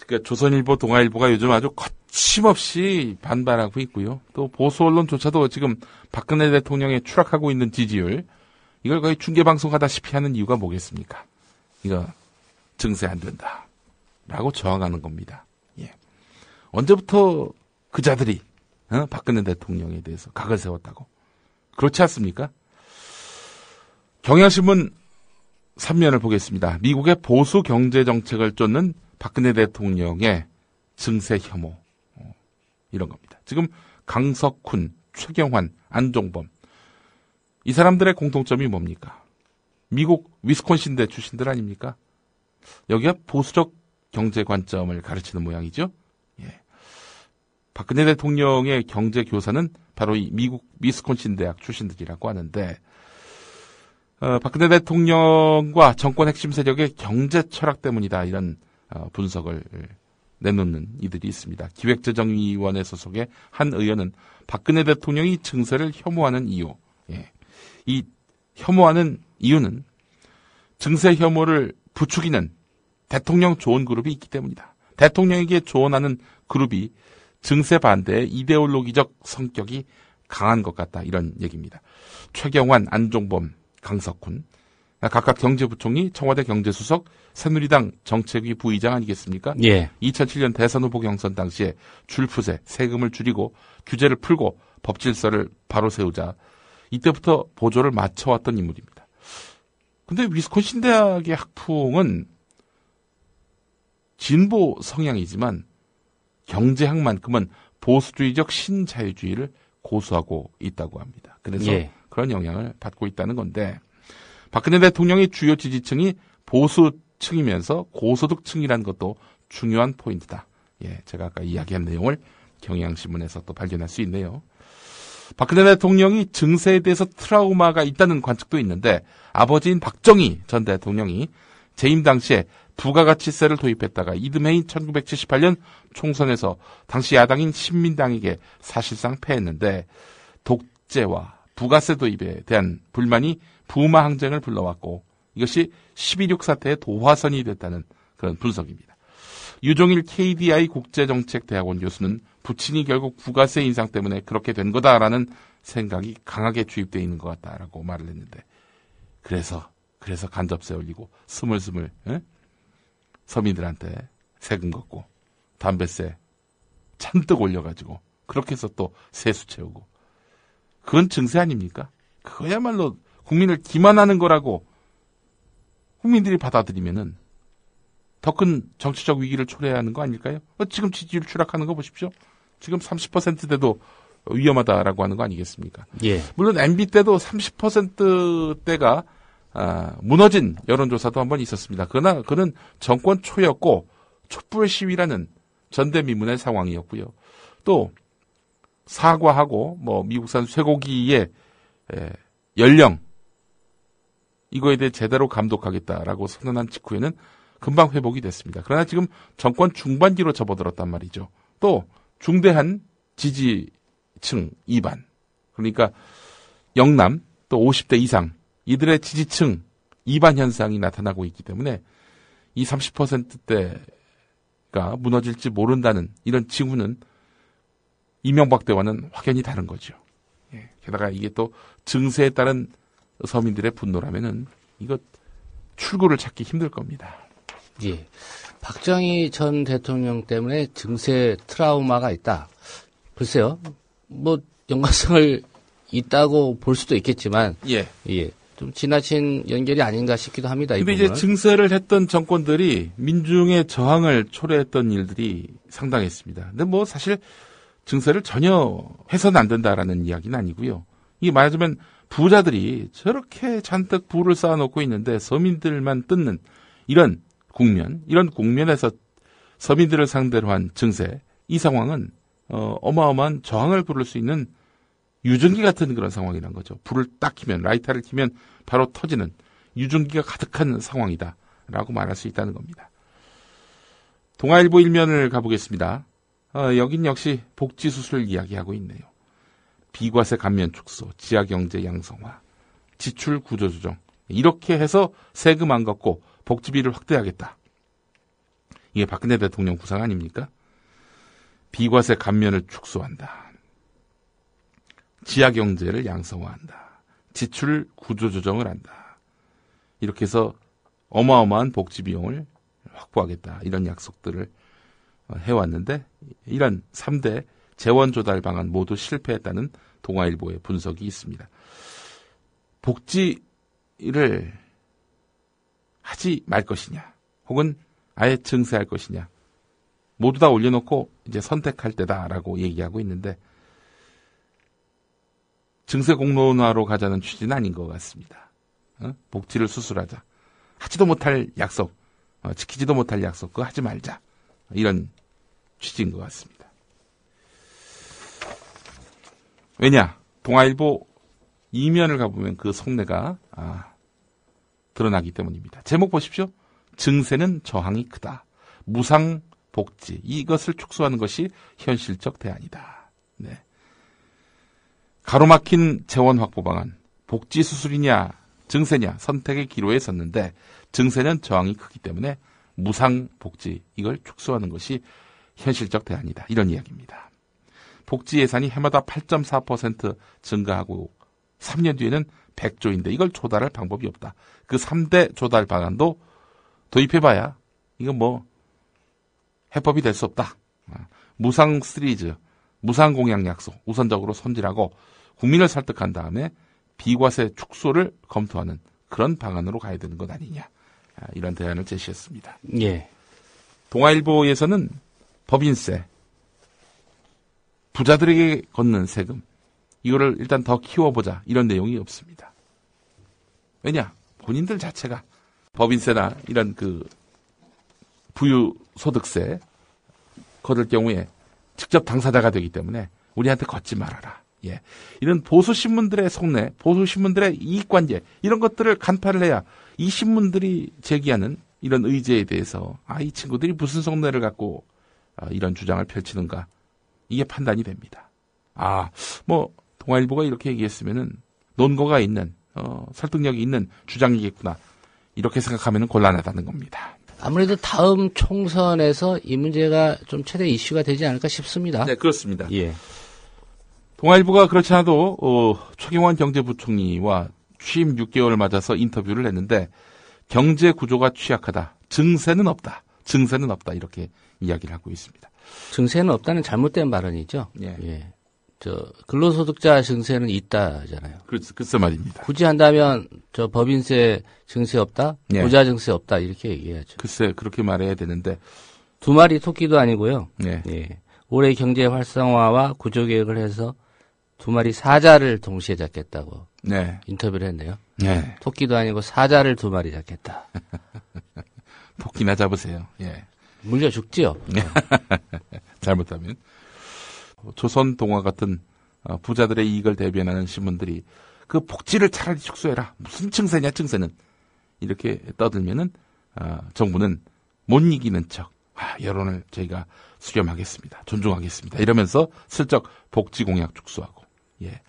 그러니까 조선일보, 동아일보가 요즘 아주 거침없이 반발하고 있고요. 또 보수 언론조차도 지금 박근혜 대통령의 추락하고 있는 지지율, 이걸 거의 중계방송하다시피 하는 이유가 뭐겠습니까? 이거 증세 안 된다 라고 저항하는 겁니다. 예. 언제부터 그자들이 박근혜 대통령에 대해서 각을 세웠다고? 그렇지 않습니까? 경향신문 3면을 보겠습니다. 미국의 보수 경제 정책을 쫓는 박근혜 대통령의 증세 혐오, 이런 겁니다. 지금 강석훈, 최경환, 안종범, 이 사람들의 공통점이 뭡니까? 미국 위스콘신대 출신들 아닙니까? 여기가 보수적 경제 관점을 가르치는 모양이죠. 예. 박근혜 대통령의 경제 교사는 바로 이 미국 위스콘신 대학 출신들이라고 하는데, 박근혜 대통령과 정권 핵심 세력의 경제 철학 때문이다, 이런 분석을 내놓는 이들이 있습니다. 기획재정위원회 소속의 한 의원은 박근혜 대통령이 증세를 혐오하는 이유, 예. 이 혐오하는 이유는 증세 혐오를 부추기는 대통령 조언 그룹이 있기 때문이다. 대통령에게 조언하는 그룹이 증세 반대의 이데올로기적 성격이 강한 것 같다, 이런 얘기입니다. 최경환, 안종범, 강석훈, 각각 경제부총리, 청와대 경제수석, 새누리당 정책위 부의장 아니겠습니까? 예. 2007년 대선 후보 경선 당시에 줄푸세, 세금을 줄이고 규제를 풀고 법질서를 바로 세우자 이때부터 보조를 맞춰왔던 인물입니다. 근데 위스콘신 대학의 학풍은 진보 성향이지만 경제학만큼은 보수주의적 신자유주의를 고수하고 있다고 합니다. 그래서 예. 그런 영향을 받고 있다는 건데, 박근혜 대통령의 주요 지지층이 보수층이면서 고소득층이라는 것도 중요한 포인트다. 예, 제가 아까 이야기한 내용을 경향신문에서 또 발견할 수 있네요. 박근혜 대통령이 증세에 대해서 트라우마가 있다는 관측도 있는데, 아버지인 박정희 전 대통령이 재임 당시에 부가가치세를 도입했다가 이듬해인 1978년 총선에서 당시 야당인 신민당에게 사실상 패했는데, 독재와 부가세 도입에 대한 불만이 부마 항쟁을 불러왔고, 이것이 12.6 사태의 도화선이 됐다는 그런 분석입니다. 유종일 KDI 국제정책대학원 교수는 부친이 결국 부가세 인상 때문에 그렇게 된 거다라는 생각이 강하게 주입되어 있는 것 같다라고 말을 했는데, 그래서 간접세 올리고 스물스물 서민들한테 세금 걷고 담배세 잔뜩 올려가지고 그렇게 해서 또 세수 채우고, 그건 증세 아닙니까? 그거야말로 국민을 기만하는 거라고 국민들이 받아들이면은 더 큰 정치적 위기를 초래해야 하는 거 아닐까요? 지금 지지율 추락하는 거 보십시오. 지금 30%대도 위험하다라고 하는 거 아니겠습니까? 예. 물론 MB 때도 30%대가 무너진 여론조사도 한번 있었습니다. 그러나 그는 정권 초였고 촛불 시위라는 전대미문의 상황이었고요. 또 사과하고 미국산 쇠고기의 연령 이거에 대해 제대로 감독하겠다라고 선언한 직후에는 금방 회복이 됐습니다. 그러나 지금 정권 중반기로 접어들었단 말이죠. 또 중대한 지지층 이반, 그러니까 영남 또 50대 이상 이들의 지지층 이반 현상이 나타나고 있기 때문에 이 30%대가 무너질지 모른다는 이런 징후는 이명박 때와는 확연히 다른 거죠. 예. 게다가 이게 또 증세에 따른 서민들의 분노라면은 이거 출구를 찾기 힘들 겁니다. 예. 박정희 전 대통령 때문에 증세 트라우마가 있다. 글쎄요. 연관성을 있다고 볼 수도 있겠지만. 예. 좀 지나친 연결이 아닌가 싶기도 합니다. 근데 이제 증세를 했던 정권들이 민중의 저항을 초래했던 일들이 상당했습니다. 근데 사실 증세를 전혀 해서는 안 된다라는 이야기는 아니고요. 이게 말하자면 부자들이 저렇게 잔뜩 부를 쌓아놓고 있는데 서민들만 뜯는 이런 국면에서 서민들을 상대로 한 증세, 이 상황은 어마어마한 저항을 부를 수 있는 유증기 같은 그런 상황이란 거죠. 불을 딱 켜면, 라이터를 켜면 바로 터지는 유증기가 가득한 상황이다라고 말할 수 있다는 겁니다. 동아일보 일면을 가보겠습니다. 여긴 역시 복지수술 이야기하고 있네요. 비과세 감면 축소, 지하경제 양성화, 지출 구조조정, 이렇게 해서 세금 안 걷고 복지비를 확대하겠다. 이게 박근혜 대통령 구상 아닙니까? 비과세 감면을 축소한다. 지하경제를 양성화한다. 지출 구조조정을 한다. 이렇게 해서 어마어마한 복지비용을 확보하겠다. 이런 약속들을 해왔는데 이런 3대 재원조달 방안 모두 실패했다는 동아일보의 분석이 있습니다. 복지를 하지 말 것이냐 혹은 아예 증세할 것이냐 모두 다 올려놓고 이제 선택할 때다라고 얘기하고 있는데 증세 공론화로 가자는 취지는 아닌 것 같습니다. 복지를 수술하자. 하지도 못할 약속, 지키지도 못할 약속, 그거 하지 말자. 이런 취지인 것 같습니다. 왜냐? 동아일보 이면을 가보면 그 속내가 드러나기 때문입니다. 제목 보십시오. 증세는 저항이 크다. 무상복지, 이것을 축소하는 것이 현실적 대안이다. 네. 가로막힌 재원 확보 방안, 복지 수술이냐 증세냐 선택의 기로에 섰는데 증세는 저항이 크기 때문에 무상복지, 이걸 축소하는 것이 현실적 대안이다. 이런 이야기입니다. 복지 예산이 해마다 8.4% 증가하고 3년 뒤에는 100조인데 이걸 조달할 방법이 없다. 그 3대 조달 방안도 도입해봐야 이건 뭐 해법이 될 수 없다. 무상 시리즈, 무상 공약 약속 우선적으로 손질하고 국민을 설득한 다음에 비과세 축소를 검토하는 그런 방안으로 가야 되는 것 아니냐. 이런 대안을 제시했습니다. 예. 동아일보에서는 법인세, 부자들에게 걷는 세금, 이거를 일단 더 키워보자 이런 내용이 없습니다. 왜냐? 본인들 자체가 법인세나 이런 그 부유소득세 거둘 경우에 직접 당사자가 되기 때문에 우리한테 걷지 말아라. 예. 이런 보수신문들의 속내, 보수신문들의 이익관계, 이런 것들을 간파를 해야 이 신문들이 제기하는 이런 의제에 대해서 이 친구들이 무슨 속내를 갖고 이런 주장을 펼치는가, 이게 판단이 됩니다. 동아일보가 이렇게 얘기했으면은 논거가 있는, 설득력이 있는 주장이겠구나. 이렇게 생각하면 곤란하다는 겁니다. 아무래도 다음 총선에서 이 문제가 좀 최대 이슈가 되지 않을까 싶습니다. 네, 그렇습니다. 예. 동아일보가 그렇지 않아도 최경환 경제부총리와 취임 6개월을 맞아서 인터뷰를 했는데 경제 구조가 취약하다. 증세는 없다. 증세는 없다. 이렇게 이야기를 하고 있습니다. 증세는 없다는 잘못된 발언이죠. 예. 예. 근로소득자 증세는 있다잖아요. 글쎄 말입니다. 굳이 한다면 법인세 증세 없다, 예. 부자 증세 없다 이렇게 얘기해야죠. 글쎄 그렇게 말해야 되는데 두 마리 토끼도 아니고요. 예. 예. 올해 경제 활성화와 구조 계획을 해서 두 마리 사자를 동시에 잡겠다고 네. 인터뷰를 했네요. 네. 토끼도 아니고 사자를 두 마리 잡겠다. 토끼나 잡으세요. 예. 물려 죽지요. 잘못하면. 조선동화 같은 부자들의 이익을 대변하는 신문들이 그 복지를 차라리 축소해라. 무슨 증세냐 증세는. 이렇게 떠들면은 정부는 못 이기는 척 여론을 저희가 수렴하겠습니다. 존중하겠습니다. 이러면서 슬쩍 복지 공약 축소하고. 예.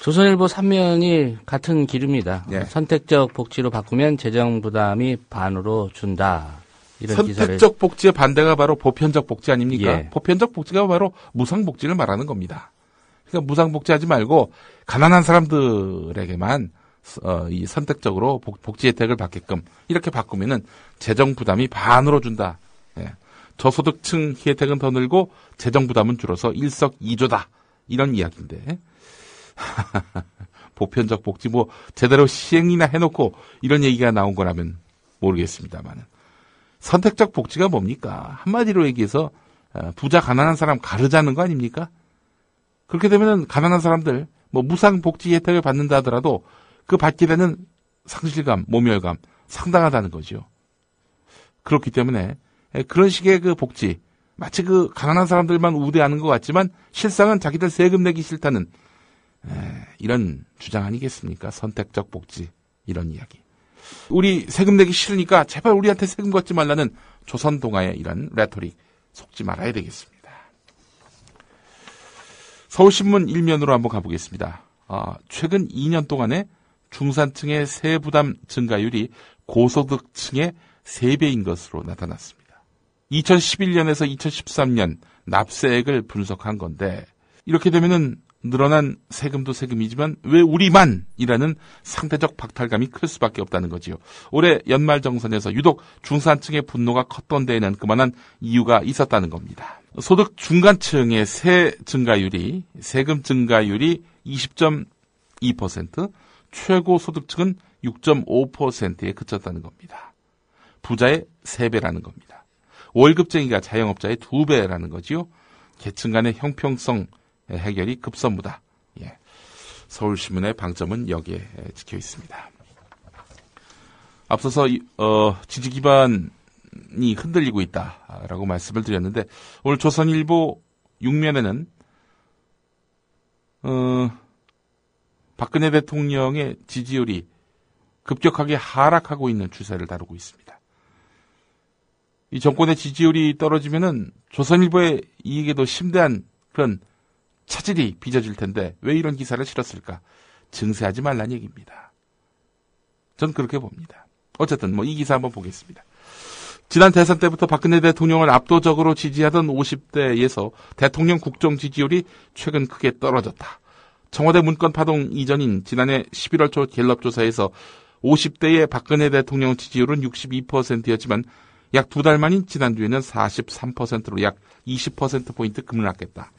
조선일보 3면이 같은 기류입니다. 예. 선택적 복지로 바꾸면 재정 부담이 반으로 준다. 이런 선택적 기사를. 복지의 반대가 바로 보편적 복지 아닙니까? 예. 보편적 복지가 바로 무상복지를 말하는 겁니다. 그러니까 무상복지하지 말고 가난한 사람들에게만 이 선택적으로 복지 혜택을 받게끔 이렇게 바꾸면은 재정 부담이 반으로 준다. 예. 저소득층 혜택은 더 늘고 재정 부담은 줄어서 일석이조다. 이런 이야기인데 보편적 복지 제대로 시행이나 해놓고 이런 얘기가 나온 거라면 모르겠습니다만은 선택적 복지가 뭡니까? 한마디로 얘기해서 부자 가난한 사람 가르자는 거 아닙니까? 그렇게 되면은 가난한 사람들 무상 복지 혜택을 받는다 하더라도 그 받게 되는 상실감, 모멸감 상당하다는 거죠. 그렇기 때문에 그런 식의 그 복지, 마치 그 가난한 사람들만 우대하는 것 같지만 실상은 자기들 세금 내기 싫다는 이런 주장 아니겠습니까? 선택적 복지 이런 이야기. 우리 세금 내기 싫으니까 제발 우리한테 세금 걷지 말라는 조선 동아의 이런 레토릭 속지 말아야 되겠습니다. 서울신문 일면으로 한번 가보겠습니다. 최근 2년 동안에 중산층의 세부담 증가율이 고소득층의 3배인 것으로 나타났습니다. 2011년에서 2013년 납세액을 분석한 건데 이렇게 되면은 늘어난 세금도 세금이지만 왜 우리만이라는 상대적 박탈감이 클 수밖에 없다는 거지요. 올해 연말정산에서 유독 중산층의 분노가 컸던 데에는 그만한 이유가 있었다는 겁니다. 소득 중간층의 세금 증가율이 20.2%, 최고 소득층은 6.5%에 그쳤다는 겁니다. 부자의 3배라는 겁니다. 월급쟁이가 자영업자의 2배라는 거지요. 계층 간의 형평성 해결이 급선무다. 예. 서울신문의 방점은 여기에 찍혀 있습니다. 앞서서 지지 기반이 흔들리고 있다라고 말씀을 드렸는데 오늘 조선일보 6면에는 박근혜 대통령의 지지율이 급격하게 하락하고 있는 추세를 다루고 있습니다. 이 정권의 지지율이 떨어지면은 조선일보의 이익에도 심대한 그런 차질이 빚어질 텐데 왜 이런 기사를 실었을까? 증세하지 말란 얘기입니다. 전 그렇게 봅니다. 어쨌든 이 기사 한번 보겠습니다. 지난 대선 때부터 박근혜 대통령을 압도적으로 지지하던 50대에서 대통령 국정 지지율이 최근 크게 떨어졌다. 청와대 문건 파동 이전인 지난해 11월 초 갤럽 조사에서 50대의 박근혜 대통령 지지율은 62%였지만 약 2달 만인 지난주에는 43%로 약 20%포인트 급락했다.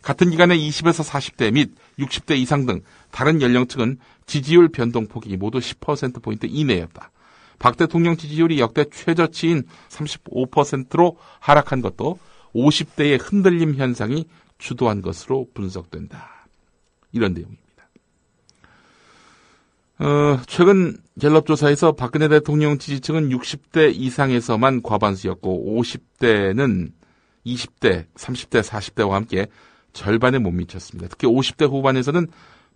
같은 기간에 20에서 40대 및 60대 이상 등 다른 연령층은 지지율 변동폭이 모두 10%포인트 이내였다. 박 대통령 지지율이 역대 최저치인 35%로 하락한 것도 50대의 흔들림 현상이 주도한 것으로 분석된다. 이런 내용입니다. 최근 갤럽 조사에서 박근혜 대통령 지지층은 60대 이상에서만 과반수였고 50대는 20대, 30대, 40대와 함께 절반에 못 미쳤습니다. 특히 50대 후반에서는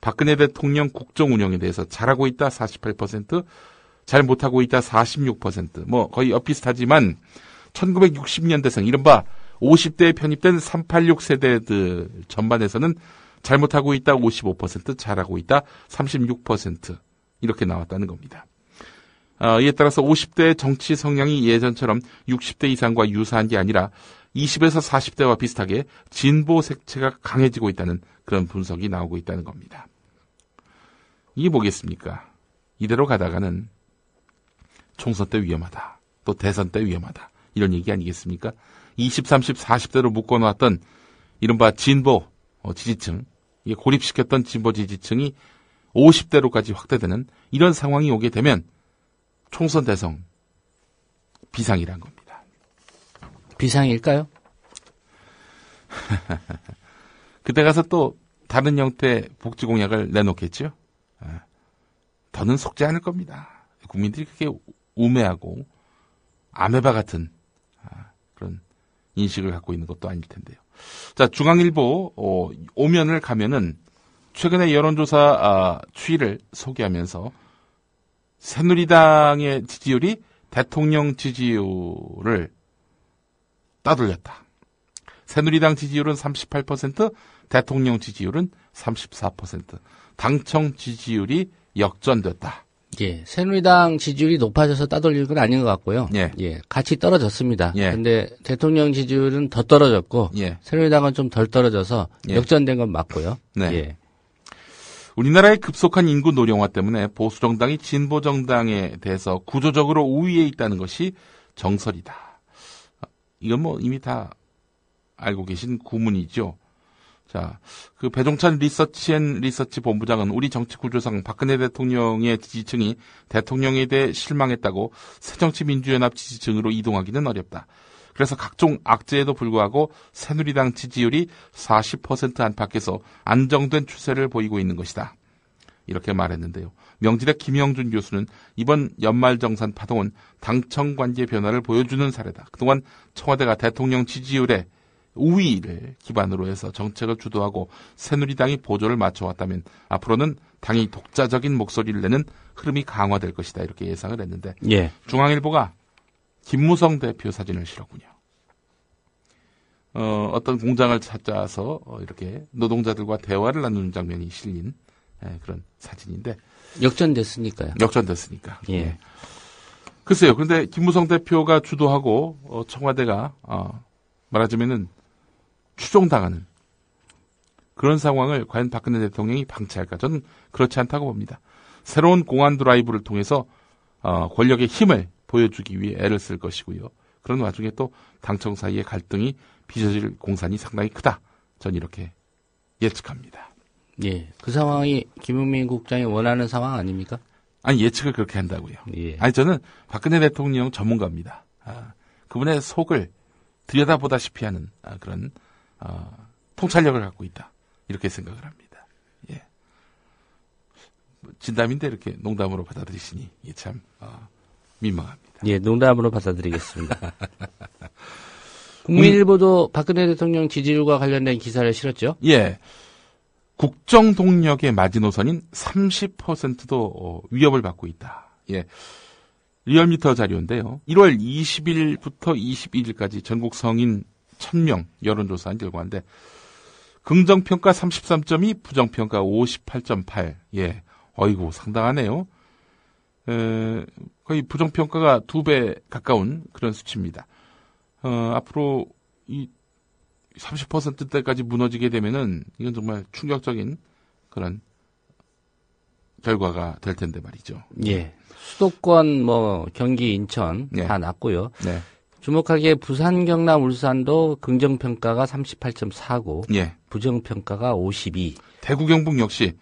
박근혜 대통령 국정 운영에 대해서 잘하고 있다 48%, 잘 못하고 있다 46%, 거의 엇비슷하지만 1960년대생 이른바 50대에 편입된 386 세대들 전반에서는 잘못하고 있다 55%, 잘하고 있다 36% 이렇게 나왔다는 겁니다. 이에 따라서 50대의 정치 성향이 예전처럼 60대 이상과 유사한 게 아니라 20에서 40대와 비슷하게 진보 색채가 강해지고 있다는 그런 분석이 나오고 있다는 겁니다. 이게 뭐겠습니까? 이대로 가다가는 총선 때 위험하다. 또 대선 때 위험하다. 이런 얘기 아니겠습니까? 20, 30, 40대로 묶어놓았던 이른바 진보 지지층, 이게 고립시켰던 진보 지지층이 50대로까지 확대되는 이런 상황이 오게 되면 총선 대선 비상이란 겁니다. 비상일까요? 그때 가서 또 다른 형태의 복지 공약을 내놓겠죠. 더는 속지 않을 겁니다. 국민들이 그렇게 우매하고 아메바 같은 그런 인식을 갖고 있는 것도 아닐 텐데요. 자, 중앙일보 5면을 가면은 최근에 여론조사 추이를 소개하면서 새누리당의 지지율이 대통령 지지율을 따돌렸다. 새누리당 지지율은 38%, 대통령 지지율은 34%. 당청 지지율이 역전됐다. 예, 새누리당 지지율이 높아져서 따돌릴 건 아닌 것 같고요. 예. 같이 떨어졌습니다. 예. 근데 대통령 지지율은 더 떨어졌고, 예. 새누리당은 좀 덜 떨어져서 예. 역전된 건 맞고요. 네. 예. 우리나라의 급속한 인구 노령화 때문에 보수 정당이 진보 정당에 대해서 구조적으로 우위에 있다는 것이 정설이다. 이건 이미 다 알고 계신 구문이죠. 자, 그 배종찬 리서치 본부장은 우리 정치 구조상 박근혜 대통령의 지지층이 대통령에 대해 실망했다고 새정치민주연합 지지층으로 이동하기는 어렵다. 그래서 각종 악재에도 불구하고 새누리당 지지율이 40% 안팎에서 안정된 추세를 보이고 있는 것이다. 이렇게 말했는데요. 명지대 김영준 교수는 이번 연말정산 파동은 당청 관계 변화를 보여주는 사례다. 그동안 청와대가 대통령 지지율에 우위를 기반으로 해서 정책을 주도하고 새누리당이 보조를 맞춰왔다면 앞으로는 당이 독자적인 목소리를 내는 흐름이 강화될 것이다. 이렇게 예상을 했는데 예. 중앙일보가 김무성 대표 사진을 실었군요. 어떤 공장을 찾아서 이렇게 노동자들과 대화를 나누는 장면이 실린 그런 사진인데 역전됐으니까요. 역전됐으니까. 예. 예. 글쎄요. 그런데 김무성 대표가 주도하고 청와대가 말하자면은 추종당하는 그런 상황을 과연 박근혜 대통령이 방치할까? 저는 그렇지 않다고 봅니다. 새로운 공안 드라이브를 통해서 권력의 힘을 보여주기 위해 애를 쓸 것이고요. 그런 와중에 또 당청 사이의 갈등이 빚어질 공산이 상당히 크다. 전 이렇게 예측합니다. 예. 그 상황이 김용민 국장이 원하는 상황 아닙니까? 아니, 예측을 그렇게 한다고요. 예. 아니, 저는 박근혜 대통령 전문가입니다. 그분의 속을 들여다보다시피 하는 그런 통찰력을 갖고 있다. 이렇게 생각을 합니다. 예. 진담인데 이렇게 농담으로 받아들이시니 참 민망합니다. 예, 농담으로 받아들이겠습니다. 국민일보도 박근혜 대통령 지지율과 관련된 기사를 실었죠? 예. 국정 동력의 마지노선인 30%도 위협을 받고 있다. 예. 리얼미터 자료인데요. 1월 20일부터 21일까지 전국 성인 1000명 여론조사한 결과인데 긍정평가 33.2, 부정평가 58.8. 예. 어이구, 상당하네요. 거의 부정평가가 2배 가까운 그런 수치입니다. 앞으로 이 30%대까지 무너지게 되면은 이건 정말 충격적인 그런 결과가 될 텐데 말이죠. 예. 수도권 경기 인천 네. 다 났고요. 네. 주목하기에 부산, 경남, 울산도 긍정평가가 38.4고 예. 부정평가가 52. 대구, 경북 역시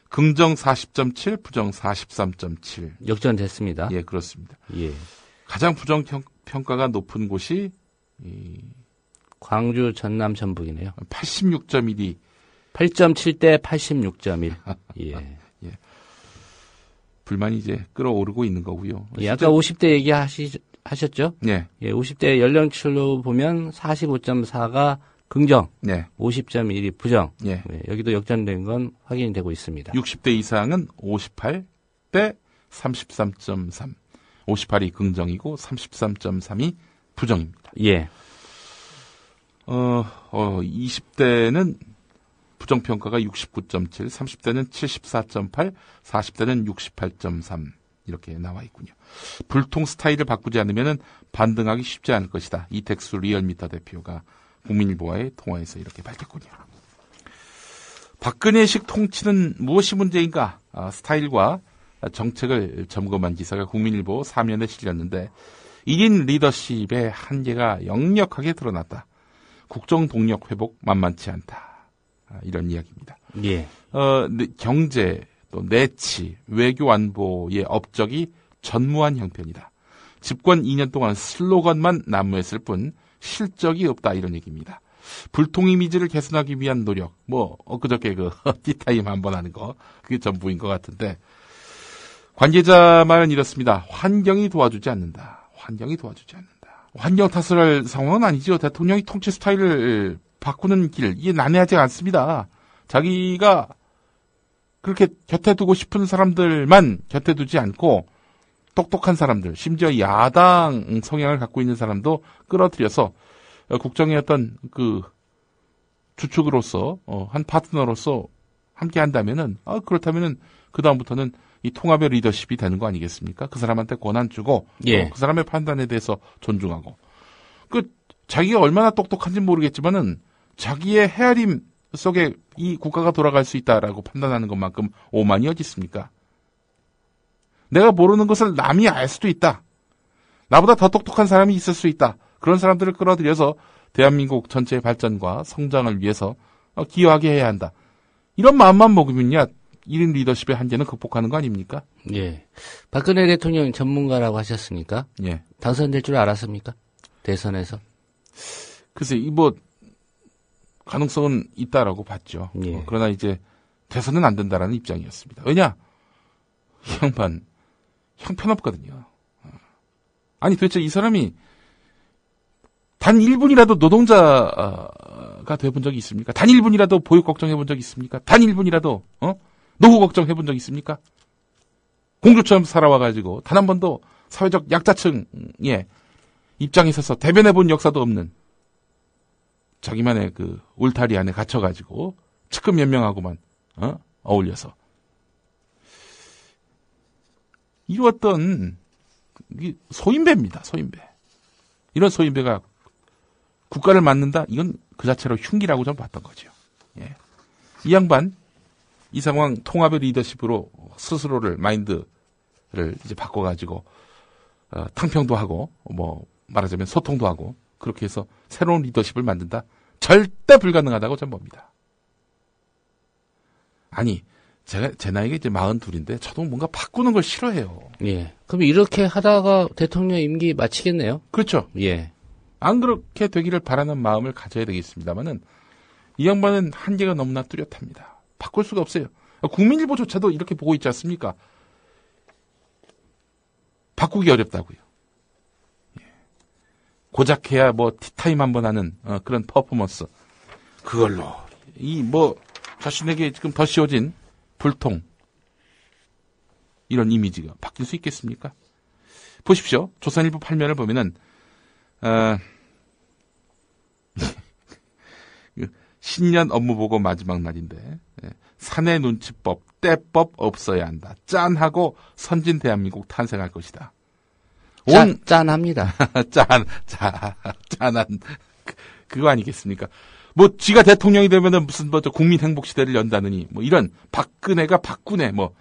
긍정 40.7, 부정 43.7. 역전됐습니다. 예, 그렇습니다. 예. 가장 부정평가가 높은 곳이 광주, 전남, 전북이네요. 86.1이 8.7대 86.1. 예. 예. 불만이 이제 끌어오르고 있는 거고요. 예, 아까 50대 얘기하셨죠? 네. 예, 50대 연령층로 보면 45.4가 긍정, 네. 50.1이 부정. 예. 예, 여기도 역전된 건 확인이 되고 있습니다. 60대 이상은 58대 33.3. 58이 긍정이고 33.3이 부정입니다. 예. 20대는 부정평가가 69.7, 30대는 74.8, 40대는 68.3 이렇게 나와 있군요. 불통 스타일을 바꾸지 않으면 반등하기 쉽지 않을 것이다. 이택수 리얼미터 대표가 국민일보와의 통화에서 이렇게 밝혔군요. 박근혜식 통치는 무엇이 문제인가? 스타일과 정책을 점검한 기사가 국민일보 3면에 실렸는데 1인 리더십의 한계가 역력하게 드러났다. 국정 동력 회복 만만치 않다. 이런 이야기입니다. 예. 경제, 또 내치, 외교 안보의 업적이 전무한 형편이다. 집권 2년 동안 슬로건만 난무했을 뿐 실적이 없다. 이런 얘기입니다. 불통 이미지를 개선하기 위한 노력, 엊그저께 티타임 한번 하는 거, 그게 전부인 것 같은데, 관계자 말은 이렇습니다. 환경이 도와주지 않는다. 환경이 도와주지 않는다. 환경 탓을 할 상황은 아니죠. 대통령이 통치 스타일을 바꾸는 길, 이게 난해하지 않습니다. 자기가 그렇게 곁에 두고 싶은 사람들만 곁에 두지 않고 똑똑한 사람들, 심지어 야당 성향을 갖고 있는 사람도 끌어들여서 국정의 어떤 주축으로서 한 파트너로서 함께 한다면은 그렇다면은 그 다음부터는 이 통합의 리더십이 되는 거 아니겠습니까? 그 사람한테 권한 주고 예. 그 사람의 판단에 대해서 존중하고 자기가 얼마나 똑똑한지 모르겠지만은 자기의 헤아림 속에 이 국가가 돌아갈 수 있다라고 판단하는 것만큼 오만이 어디 있습니까? 내가 모르는 것을 남이 알 수도 있다. 나보다 더 똑똑한 사람이 있을 수 있다. 그런 사람들을 끌어들여서 대한민국 전체의 발전과 성장을 위해서 기여하게 해야 한다. 이런 마음만 먹으면야 1인 리더십의 한계는 극복하는 거 아닙니까? 예. 박근혜 대통령 전문가라고 하셨으니까. 예. 당선될 줄 알았습니까? 대선에서. 글쎄, 가능성은 있다라고 봤죠. 예. 그러나 이제 대선은 안 된다라는 입장이었습니다. 왜냐? 이 양반 형편없거든요. 아니 도대체 이 사람이 단 1분이라도 노동자가 돼본 적이 있습니까? 단 1분이라도 보육 걱정해본 적이 있습니까? 단 1분이라도 노후 걱정해본 적이 있습니까? 공주처럼 살아와가지고 단 한 번도 사회적 약자층의 입장에 서서 대변해본 역사도 없는 자기만의 그 울타리 안에 갇혀가지고 측근 몇 명하고만 어울려서 이루었던 소인배입니다. 소인배. 이런 소인배가 국가를 맡는다? 이건 그 자체로 흉기라고 좀 봤던 거죠. 예. 이 양반 이 상황 통합의 리더십으로 스스로를 마인드를 이제 바꿔가지고 탕평도 하고 뭐 말하자면 소통도 하고 그렇게 해서 새로운 리더십을 만든다? 절대 불가능하다고 저는 봅니다. 아니 제 나이가 이제 42인데 저도 뭔가 바꾸는 걸 싫어해요. 예. 그럼 이렇게 하다가 대통령 임기 마치겠네요? 그렇죠. 예. 안 그렇게 되기를 바라는 마음을 가져야 되겠습니다만은 이 양반은 한계가 너무나 뚜렷합니다. 바꿀 수가 없어요. 국민일보조차도 이렇게 보고 있지 않습니까? 바꾸기 어렵다고요. 예. 고작해야 뭐 티타임 한번 하는 그런 퍼포먼스 그걸로 이 뭐 자신에게 지금 더 씌워진 불통 이런 이미지가 바뀔 수 있겠습니까? 보십시오. 조선일보 8면을 보면은 신년 업무보고 마지막 날인데 사내 눈치법, 때법 없어야 한다. 짠하고 선진 대한민국 탄생할 것이다. 짠합니다. 짠한 그거 아니겠습니까? 뭐 지가 대통령이 되면은 무슨 뭐 국민 행복 시대를 연다느니 뭐 이런 박근혜가 박군혜 뭐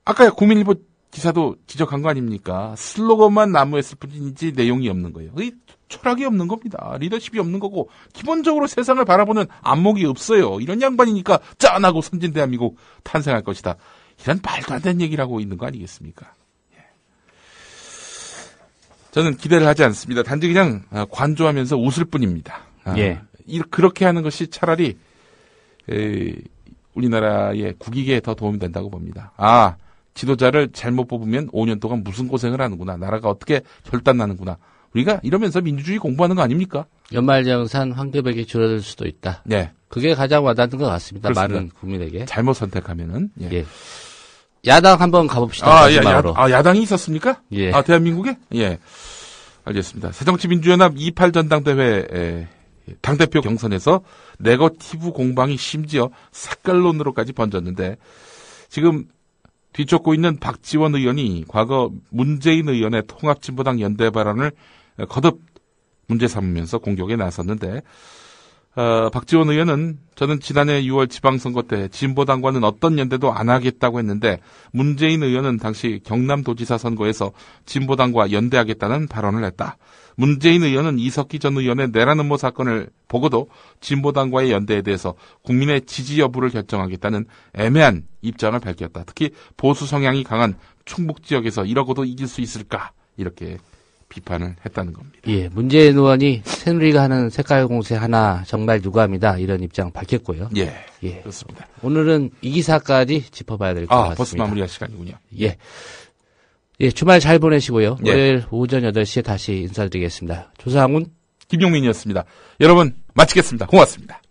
아까 국민일보 기사도 지적한 거 아닙니까? 슬로건만 나무했을 뿐이지 내용이 없는 거예요. 철학이 없는 겁니다. 리더십이 없는 거고 기본적으로 세상을 바라보는 안목이 없어요. 이런 양반이니까 짠하고 선진 대한민국 탄생할 것이다. 이런 말도 안 되는 얘기를 하고 있는 거 아니겠습니까? 예. 저는 기대를 하지 않습니다. 단지 그냥 관조하면서 웃을 뿐입니다. 예. 그렇게 하는 것이 차라리 우리나라의 국익에 더 도움이 된다고 봅니다. 지도자를 잘못 뽑으면 5년 동안 무슨 고생을 하는구나. 나라가 어떻게 결단나는구나. 우리가 이러면서 민주주의 공부하는 거 아닙니까? 연말정산 환급액이 줄어들 수도 있다. 네. 그게 가장 와닿는 것 같습니다. 그렇습니다. 많은 국민에게. 잘못 선택하면은. 예. 예. 야당 한번 가봅시다. 야당이 있었습니까? 예. 대한민국에? 예. 알겠습니다. 새정치민주연합 28 전당대회 당대표 경선에서 네거티브 공방이 심지어 색깔론으로까지 번졌는데 지금 뒤쫓고 있는 박지원 의원이 과거 문재인 의원의 통합진보당 연대 발언을 거듭 문제 삼으면서 공격에 나섰는데 박지원 의원은 저는 지난해 6월 지방선거 때 진보당과는 어떤 연대도 안 하겠다고 했는데 문재인 의원은 당시 경남도지사 선거에서 진보당과 연대하겠다는 발언을 했다. 문재인 의원은 이석기 전 의원의 내란 음모 사건을 보고도 진보당과의 연대에 대해서 국민의 지지 여부를 결정하겠다는 애매한 입장을 밝혔다. 특히 보수 성향이 강한 충북 지역에서 이러고도 이길 수 있을까? 이렇게 비판을 했다는 겁니다. 예, 문재인 의원이 새누리가 하는 색깔 공세 하나 정말 유감이다 이런 입장 밝혔고요. 예, 예, 그렇습니다. 오늘은 이 기사까지 짚어봐야 될 것 같습니다. 벌써 마무리할 시간이군요. 예, 예, 주말 잘 보내시고요. 예. 월요일 오전 8시에 다시 인사드리겠습니다. 조상훈, 김용민이었습니다. 여러분 마치겠습니다. 고맙습니다.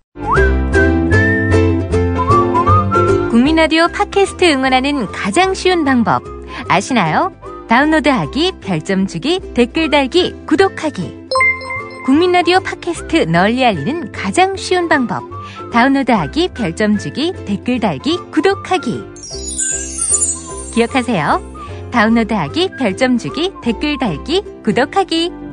국민라디오 팟캐스트 응원하는 가장 쉬운 방법 아시나요? 다운로드하기, 별점 주기, 댓글 달기, 구독하기. 국민라디오 팟캐스트 널리 알리는 가장 쉬운 방법. 다운로드하기, 별점 주기, 댓글 달기, 구독하기. 기억하세요. 다운로드하기, 별점 주기, 댓글 달기, 구독하기.